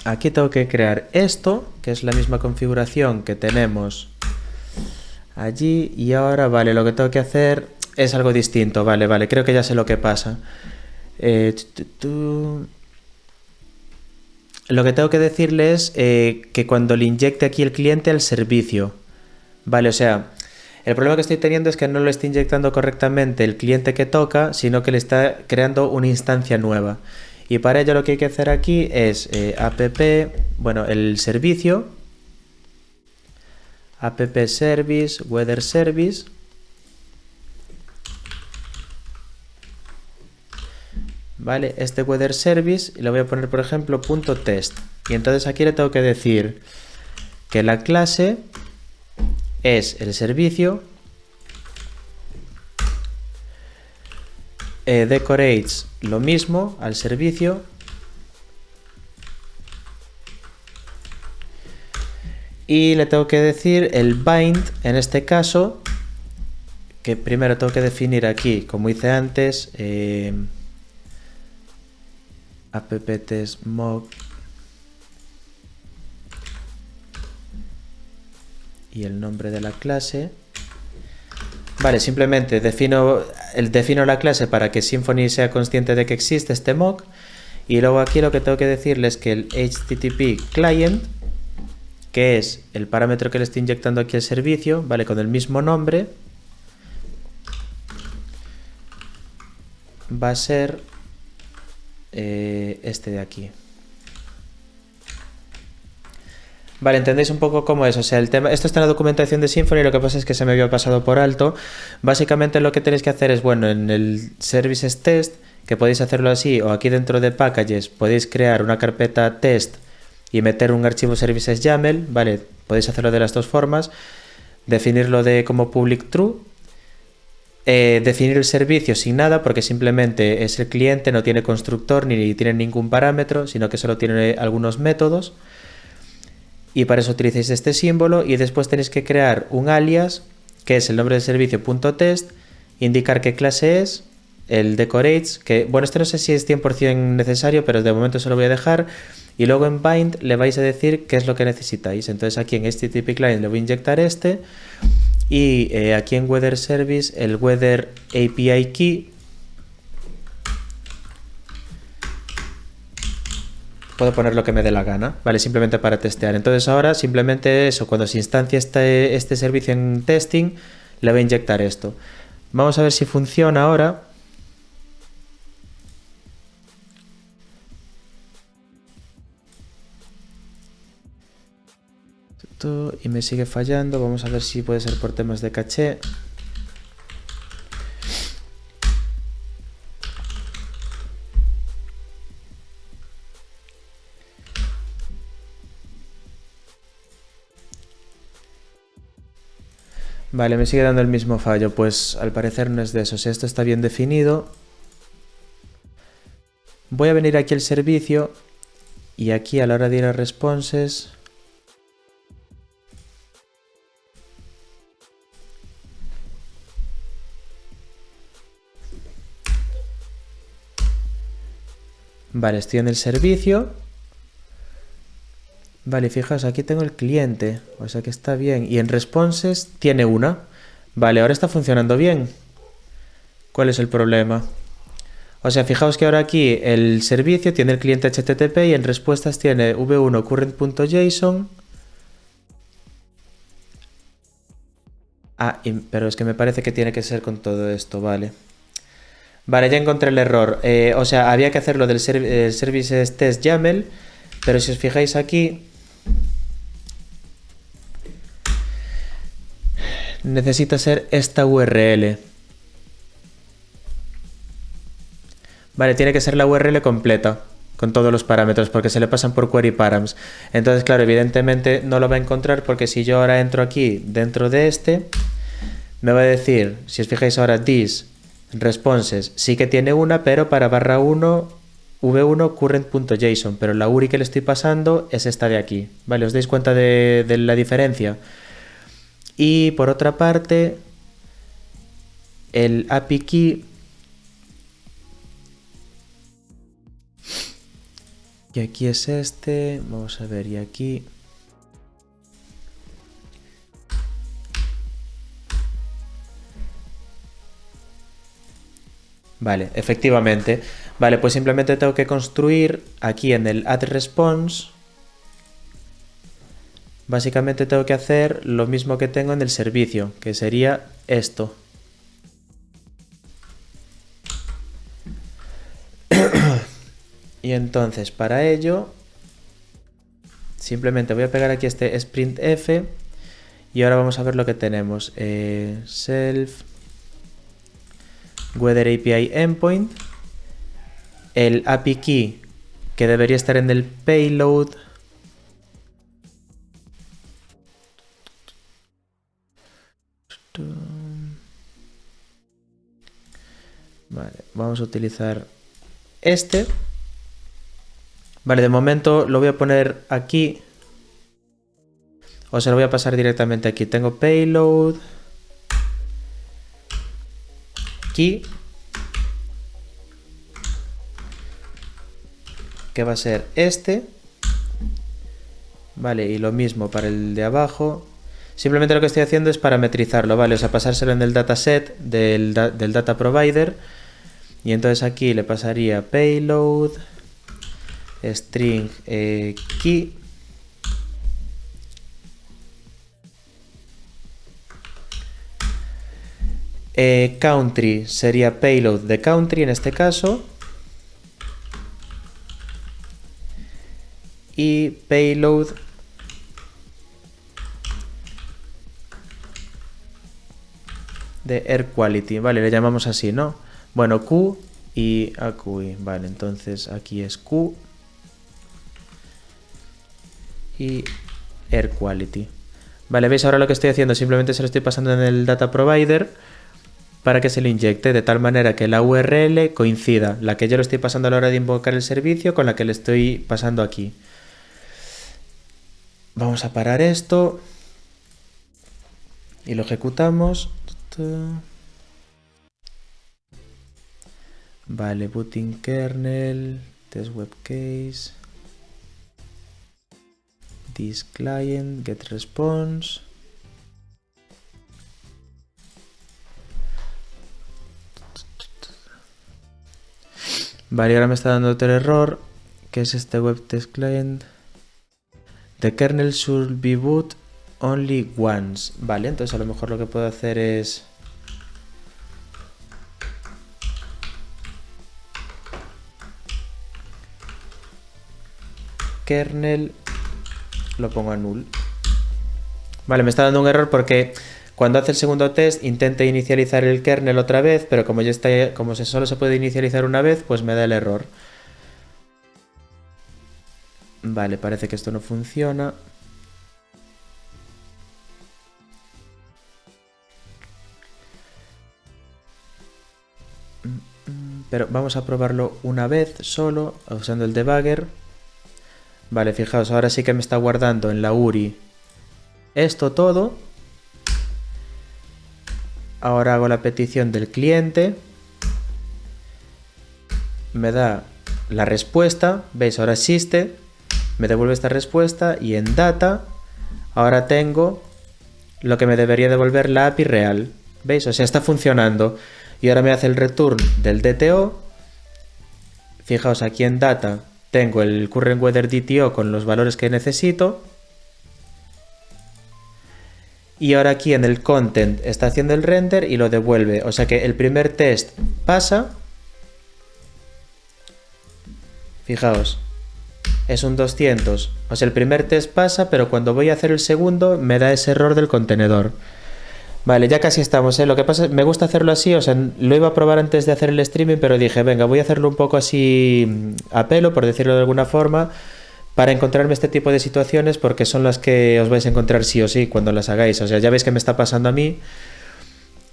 Aquí tengo que crear esto, que es la misma configuración que tenemos allí. Y ahora, vale, lo que tengo que hacer es algo distinto. Vale, creo que ya sé lo que pasa. Lo que tengo que decirle es que cuando le inyecte aquí el cliente al servicio, vale, o sea, el problema que estoy teniendo es que no lo está inyectando correctamente el cliente que toca, sino que le está creando una instancia nueva. Y para ello lo que hay que hacer aquí es app, bueno, el servicio, app service, weather service. Vale, este weather service le voy a poner, por ejemplo, .test. Y entonces aquí le tengo que decir que la clase es el servicio, decorates lo mismo al servicio, y le tengo que decir el bind, en este caso, que primero tengo que definir aquí, como hice antes, app-test mock y el nombre de la clase. Vale, simplemente defino la clase para que Symfony sea consciente de que existe este mock, y luego aquí lo que tengo que decirles es que el HTTP client, que es el parámetro que le estoy inyectando aquí al servicio, vale, con el mismo nombre, va a ser este de aquí. Vale, entendéis un poco cómo es, o sea, el tema, esto está en la documentación de Symfony, lo que pasa es que se me había pasado por alto. Básicamente lo que tenéis que hacer es, bueno, en el services test, que podéis hacerlo así, o aquí dentro de packages podéis crear una carpeta test y meter un archivo services YAML, vale, podéis hacerlo de las dos formas, definirlo como public true, definir el servicio sin nada, porque simplemente es el cliente, no tiene constructor ni tiene ningún parámetro, sino que solo tiene algunos métodos. Y para eso utilizáis este símbolo, y después tenéis que crear un alias, que es el nombre del servicio .test, indicar qué clase es, el decorates, que bueno, este no sé si es 100% necesario, pero de momento se lo voy a dejar, y luego en bind le vais a decir qué es lo que necesitáis. Entonces aquí en HTTP client le voy a inyectar este, y aquí en weather service el weather API key, puedo poner lo que me dé la gana, ¿vale? Simplemente para testear. Entonces ahora simplemente eso, cuando se instancia este servicio en testing, le voy a inyectar esto. Vamos a ver si funciona ahora. Y me sigue fallando. Vamos a ver si puede ser por temas de caché. Vale, me sigue dando el mismo fallo, pues al parecer no es de eso. Si esto está bien definido, Voy a venir aquí al servicio y aquí a la hora de ir a responses... Vale, estoy en el servicio. Vale, fijaos, aquí tengo el cliente, o sea que está bien. Y en responses tiene una. Vale, ahora está funcionando bien. ¿Cuál es el problema? O sea, fijaos que ahora aquí el servicio tiene el cliente HTTP y en respuestas tiene v1 current.json. Ah, pero es que me parece que tiene que ser con todo esto, vale. Vale, ya encontré el error. O sea, había que hacerlo del services test YAML, pero si os fijáis aquí, necesita ser esta URL. Vale, tiene que ser la URL completa, con todos los parámetros, porque se le pasan por query params. Entonces, claro, evidentemente no lo va a encontrar, porque si yo ahora entro aquí dentro de este, me va a decir, si os fijáis ahora, this responses, sí que tiene una, pero para /1 v1 current.json, pero la URI que le estoy pasando es esta de aquí. Vale, ¿os dais cuenta de la diferencia? Y por otra parte, el API key, y aquí es este, vamos a ver, y aquí... Vale, efectivamente. Vale, pues simplemente tengo que construir aquí en el add response. Básicamente tengo que hacer lo mismo que tengo en el servicio, que sería esto. Y entonces para ello simplemente voy a pegar aquí este sprintf y ahora vamos a ver lo que tenemos. Self weather API endpoint, el API key que debería estar en el payload. Vale, vamos a utilizar este. Vale, de momento lo voy a poner aquí. O sea, lo voy a pasar directamente aquí. Tengo payload key, que va a ser este. Vale, y lo mismo para el de abajo. Simplemente lo que estoy haciendo es parametrizarlo, ¿vale? O sea, pasárselo en el dataset del data provider. Y entonces aquí le pasaría payload string key. Country sería payload de country en este caso. Y payload de air quality, vale, le llamamos así, ¿no? Bueno, Q y AQI, vale, entonces aquí es Q y air quality. Vale, ¿veis ahora lo que estoy haciendo? Simplemente se lo estoy pasando en el data provider para que se lo inyecte de tal manera que la URL coincida, la que yo le estoy pasando a la hora de invocar el servicio con la que le estoy pasando aquí. Vamos a parar esto y lo ejecutamos. Vale, booting kernel, test web case, this client, get response. Vale, ahora me está dando otro error, que es este web test client. The kernel should be boot only once. Vale, entonces a lo mejor lo que puedo hacer es... kernel, lo pongo a null. Vale, me está dando un error porque cuando hace el segundo test intenta inicializar el kernel otra vez, pero como ya está, como solo se puede inicializar una vez, pues me da el error. Vale, parece que esto no funciona. pero vamos a probarlo una vez solo, usando el debugger. Vale, fijaos, ahora sí que me está guardando en la URI esto todo. Ahora hago la petición del cliente. Me da la respuesta, veis, ahora existe, me devuelve esta respuesta y en data ahora tengo lo que me debería devolver la API real, veis, o sea, está funcionando y ahora me hace el return del DTO. Fijaos, aquí en data tengo el current weather DTO con los valores que necesito y ahora aquí en el content está haciendo el render y lo devuelve, o sea que el primer test pasa. Fijaos, es un 200, o sea, el primer test pasa, pero cuando voy a hacer el segundo me da ese error del contenedor. Vale, ya casi estamos, ¿eh? Lo que pasa es que me gusta hacerlo así, o sea, lo iba a probar antes de hacer el streaming, pero dije, venga, voy a hacerlo un poco así a pelo, por decirlo de alguna forma, para encontrarme este tipo de situaciones, porque son las que os vais a encontrar sí o sí cuando las hagáis. O sea, ya veis que me está pasando a mí,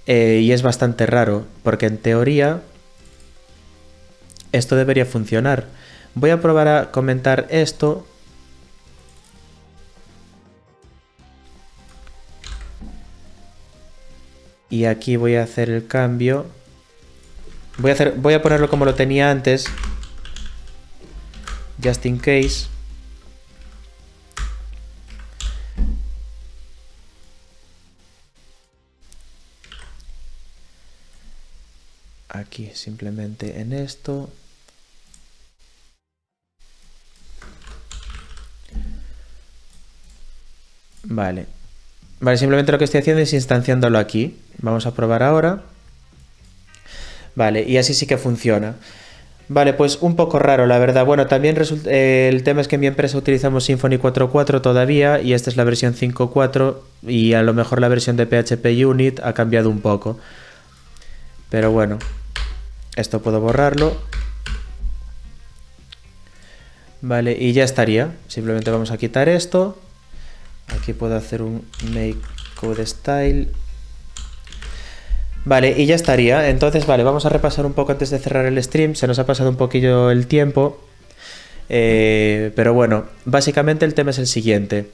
y es bastante raro, porque en teoría esto debería funcionar. Voy a probar a comentar esto. Y aquí voy a hacer el cambio. Voy a ponerlo como lo tenía antes. Just in case. Aquí simplemente en esto. Vale. Vale, simplemente lo que estoy haciendo es instanciándolo aquí. Vamos a probar ahora. Vale, y así sí que funciona. Vale, pues un poco raro, la verdad. Bueno, también el tema es que en mi empresa utilizamos Symfony 4.4 todavía y esta es la versión 5.4 y a lo mejor la versión de PHP Unit ha cambiado un poco. Pero bueno, esto puedo borrarlo. Vale, y ya estaría. Simplemente vamos a quitar esto. Aquí puedo hacer un make code style. Vale, y ya estaría. Entonces, vale, vamos a repasar un poco antes de cerrar el stream. Se nos ha pasado un poquillo el tiempo. Pero bueno, básicamente el tema es el siguiente.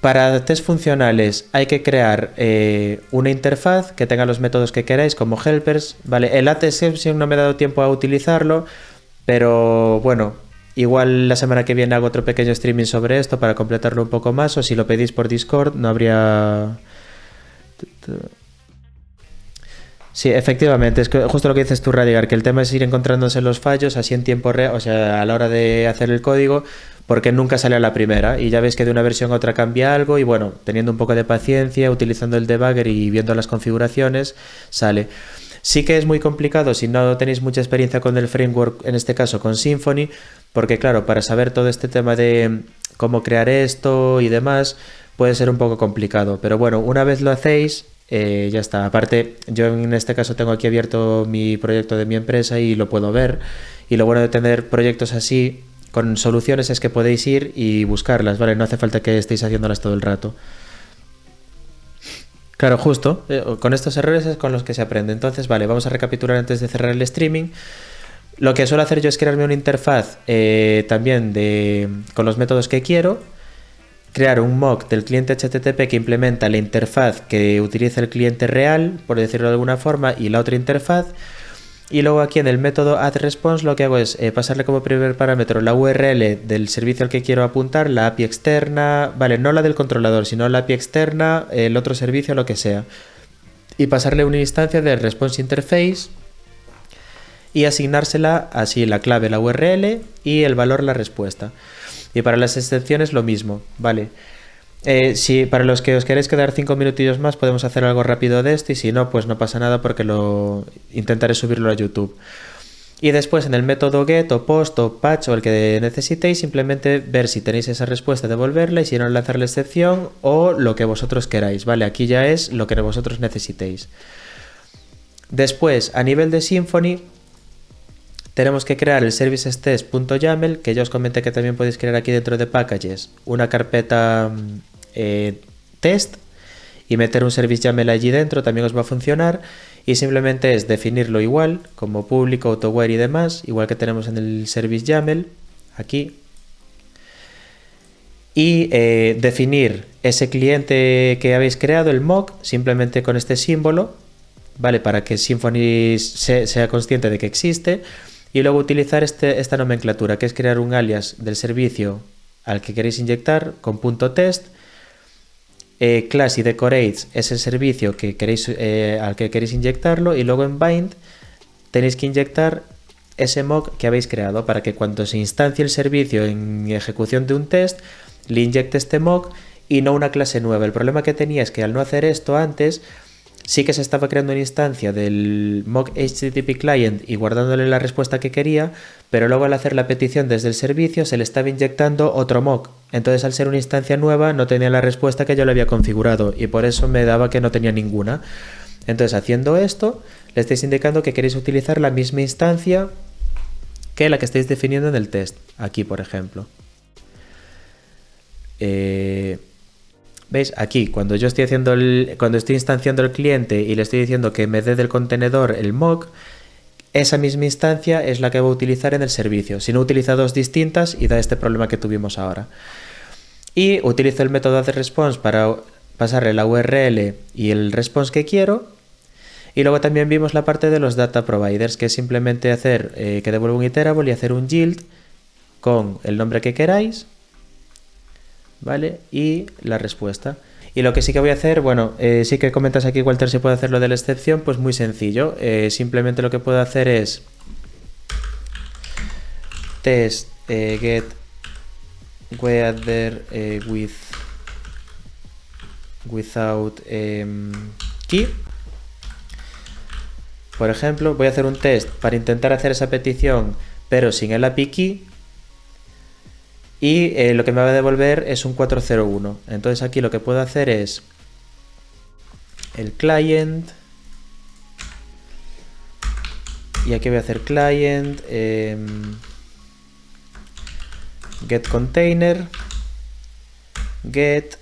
Para test funcionales hay que crear una interfaz que tenga los métodos que queráis como helpers. Vale, el at exception no me he dado tiempo a utilizarlo, pero bueno, igual la semana que viene hago otro pequeño streaming sobre esto para completarlo un poco más, o si lo pedís por Discord no habría... Sí, efectivamente, es que justo lo que dices tú, Radigar, que el tema es ir encontrándose los fallos así en tiempo real, o sea, a la hora de hacer el código, porque nunca sale a la primera, y ya ves que de una versión a otra cambia algo, y bueno, teniendo un poco de paciencia, utilizando el debugger y viendo las configuraciones, sale. Sí que es muy complicado si no tenéis mucha experiencia con el framework, en este caso con Symfony, porque claro, para saber todo este tema de cómo crear esto y demás, puede ser un poco complicado, pero bueno, una vez lo hacéis... ya está. Aparte, yo en este caso tengo aquí abierto mi proyecto de mi empresa y lo puedo ver. Y lo bueno de tener proyectos así con soluciones es que podéis ir y buscarlas, ¿vale? No hace falta que estéis haciéndolas todo el rato. Claro, justo. Con estos errores es con los que se aprende. Entonces, vale, vamos a recapitular antes de cerrar el streaming. Lo que suelo hacer yo es crearme una interfaz también con los métodos que quiero. Crear un mock del cliente HTTP que implementa la interfaz que utiliza el cliente real, por decirlo de alguna forma, y la otra interfaz. Y luego aquí en el método addResponse lo que hago es pasarle como primer parámetro la URL del servicio al que quiero apuntar, la API externa, vale, no la del controlador, sino la API externa, el otro servicio, lo que sea. Y pasarle una instancia de response interface y asignársela así la clave, la URL y el valor, la respuesta. Y para las excepciones lo mismo, ¿vale? Si para los que os queréis quedar 5 minutillos más podemos hacer algo rápido de esto y si no, pues no pasa nada porque intentaré subirlo a YouTube. Y después en el método get o post o patch o el que necesitéis, simplemente ver si tenéis esa respuesta, devolverla y si no, lanzar la excepción o lo que vosotros queráis, ¿vale? Aquí ya es lo que vosotros necesitéis. Después, a nivel de Symfony... tenemos que crear el services.test.yaml, que ya os comenté que también podéis crear aquí dentro de packages una carpeta test y meter un service YAML allí dentro, también os va a funcionar. y simplemente es definirlo igual, como público, autoware y demás, igual que tenemos en el service YAML, aquí. Y definir ese cliente que habéis creado, el mock, simplemente con este símbolo, ¿vale? Para que Symfony sea consciente de que existe. Y luego utilizar esta nomenclatura, que es crear un alias del servicio al que queréis inyectar con .test. Class y decorates es el servicio que al que queréis inyectarlo, y luego en bind tenéis que inyectar ese mock que habéis creado para que cuando se instancie el servicio en ejecución de un test, le inyecte este mock y no una clase nueva. El problema que tenía es que al no hacer esto antes, sí que se estaba creando una instancia del mock HTTP client y guardándole la respuesta que quería, pero luego al hacer la petición desde el servicio se le estaba inyectando otro mock. Entonces, al ser una instancia nueva, no tenía la respuesta que yo le había configurado y por eso me daba que no tenía ninguna. Entonces, haciendo esto, le estáis indicando que queréis utilizar la misma instancia que la que estáis definiendo en el test. Aquí, por ejemplo. ¿Veis? Aquí, cuando yo estoy cuando estoy instanciando el cliente y le estoy diciendo que me dé del contenedor el mock, esa misma instancia es la que voy a utilizar en el servicio. Si no, utiliza dos distintas y da este problema que tuvimos ahora. Y utilizo el método addResponse para pasarle la URL y el response que quiero. Y luego también vimos la parte de los data providers, que es simplemente hacer que devuelva un iterable y hacer un yield con el nombre que queráis, ¿vale? Y la respuesta. Y lo que sí que voy a hacer, bueno, sí que comentas aquí, Walter, si puede hacer lo de la excepción, pues muy sencillo. Simplemente lo que puedo hacer es test get weather without key. Por ejemplo, voy a hacer un test para intentar hacer esa petición, pero sin el API key. Y lo que me va a devolver es un 401. Entonces aquí lo que puedo hacer es el client. Y aquí voy a hacer client get container get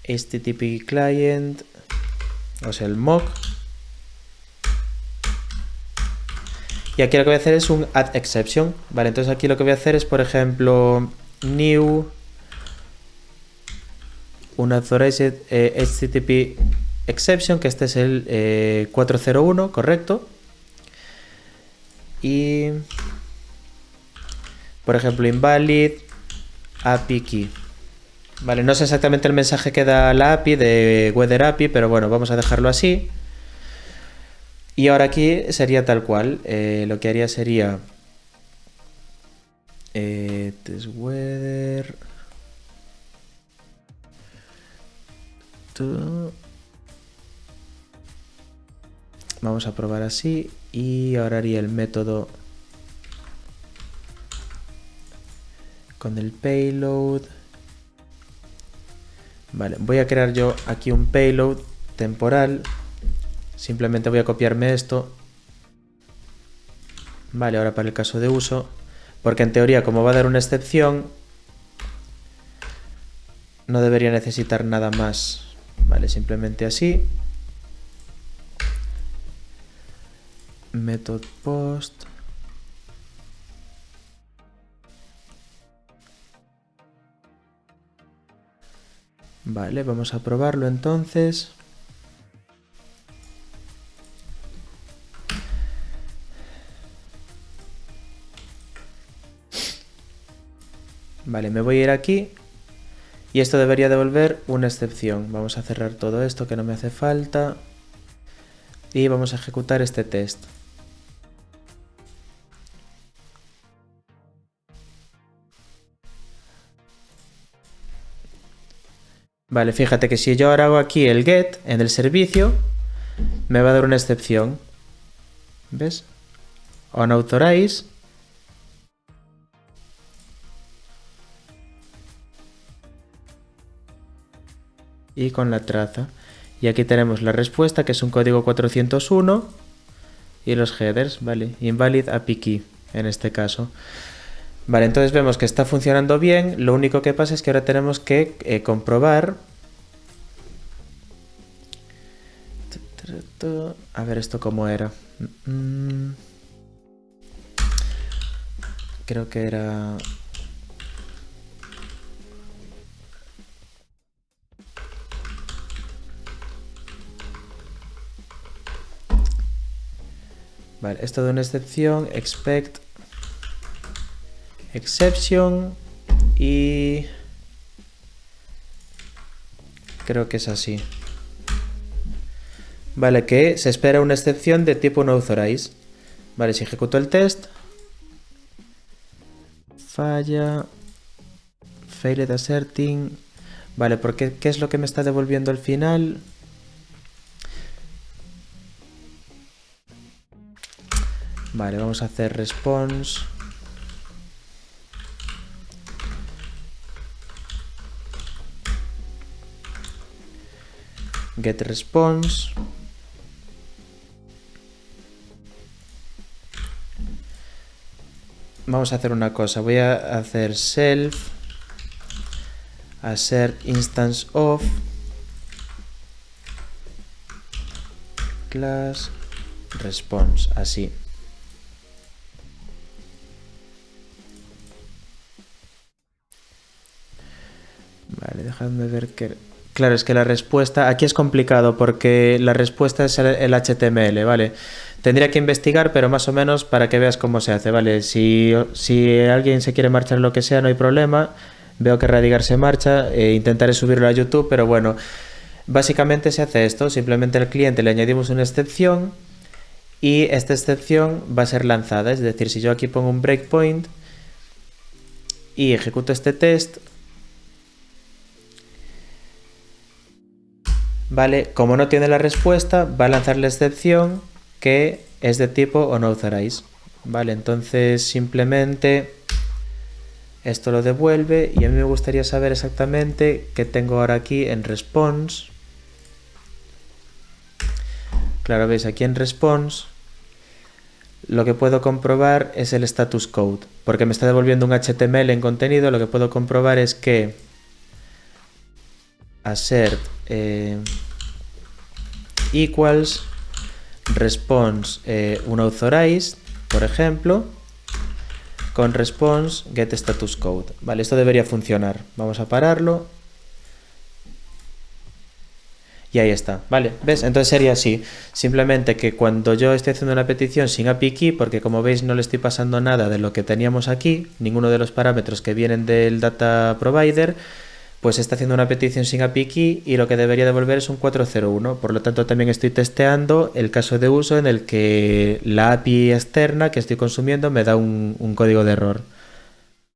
HTTP client, o sea el mock. Y aquí lo que voy a hacer es un add exception, ¿vale? Entonces aquí lo que voy a hacer es, por ejemplo, new unauthorized HTTP exception, que este es el 401, correcto. Y, por ejemplo, invalid API key. Vale, no sé exactamente el mensaje que da la API de Weather API, pero bueno, vamos a dejarlo así. Y ahora aquí sería tal cual, lo que haría sería test weather vamos a probar así, y ahora haría el método con el payload. Vale, voy a crear yo aquí un payload temporal. Simplemente voy a copiarme esto. Vale, ahora para el caso de uso. Porque en teoría, como va a dar una excepción, no debería necesitar nada más. Vale, simplemente así. Method post. Vale, vamos a probarlo entonces. Vale, me voy a ir aquí y esto debería devolver una excepción. Vamos a cerrar todo esto que no me hace falta y vamos a ejecutar este test. Vale, fíjate que si yo ahora hago aquí el get en el servicio, me va a dar una excepción. ¿Ves? Unauthorized. Y con la traza. Y aquí tenemos la respuesta, que es un código 401, y los headers, ¿vale? Invalid API key, en este caso. Vale, entonces vemos que está funcionando bien. Lo único que pasa es que ahora tenemos que comprobar A ver, ¿esto cómo era? Creo que era... Vale, esto de una excepción, expect exception y creo que es así. Vale, que se espera una excepción de tipo no authorize. Vale, si ejecuto el test, falla, failed asserting. Vale, porque ¿qué es lo que me está devolviendo al final? Vale, vamos a hacer response. Get response. Vamos a hacer una cosa. Voy a hacer self assert instance of class response. Así. Vale, dejadme ver que... Claro, es que la respuesta... Aquí es complicado porque la respuesta es el HTML, ¿vale? Tendría que investigar, pero más o menos para que veas cómo se hace, ¿vale? Si alguien se quiere marchar lo que sea, no hay problema. Veo que Radigar se marcha. Intentaré subirlo a YouTube, pero bueno. Básicamente se hace esto. Simplemente al cliente le añadimos una excepción y esta excepción va a ser lanzada. Es decir, si yo aquí pongo un breakpoint y ejecuto este test... Vale, como no tiene la respuesta, va a lanzar la excepción que es de tipo unauthorized. Vale, entonces simplemente esto lo devuelve y a mí me gustaría saber exactamente qué tengo ahora aquí en response. Claro, veis, aquí en response lo que puedo comprobar es el status code, porque me está devolviendo un HTML en contenido. Lo que puedo comprobar es que assert equals response unauthorized, por ejemplo, con response get status code. Vale, esto debería funcionar. Vamos a pararlo. Y ahí está, ¿vale? ¿Ves? Entonces sería así. Simplemente que cuando yo esté haciendo una petición sin API key, porque como veis no le estoy pasando nada de lo que teníamos aquí, ninguno de los parámetros que vienen del data provider, pues está haciendo una petición sin API key y lo que debería devolver es un 401. Por lo tanto, también estoy testeando el caso de uso en el que la API externa que estoy consumiendo me da un código de error.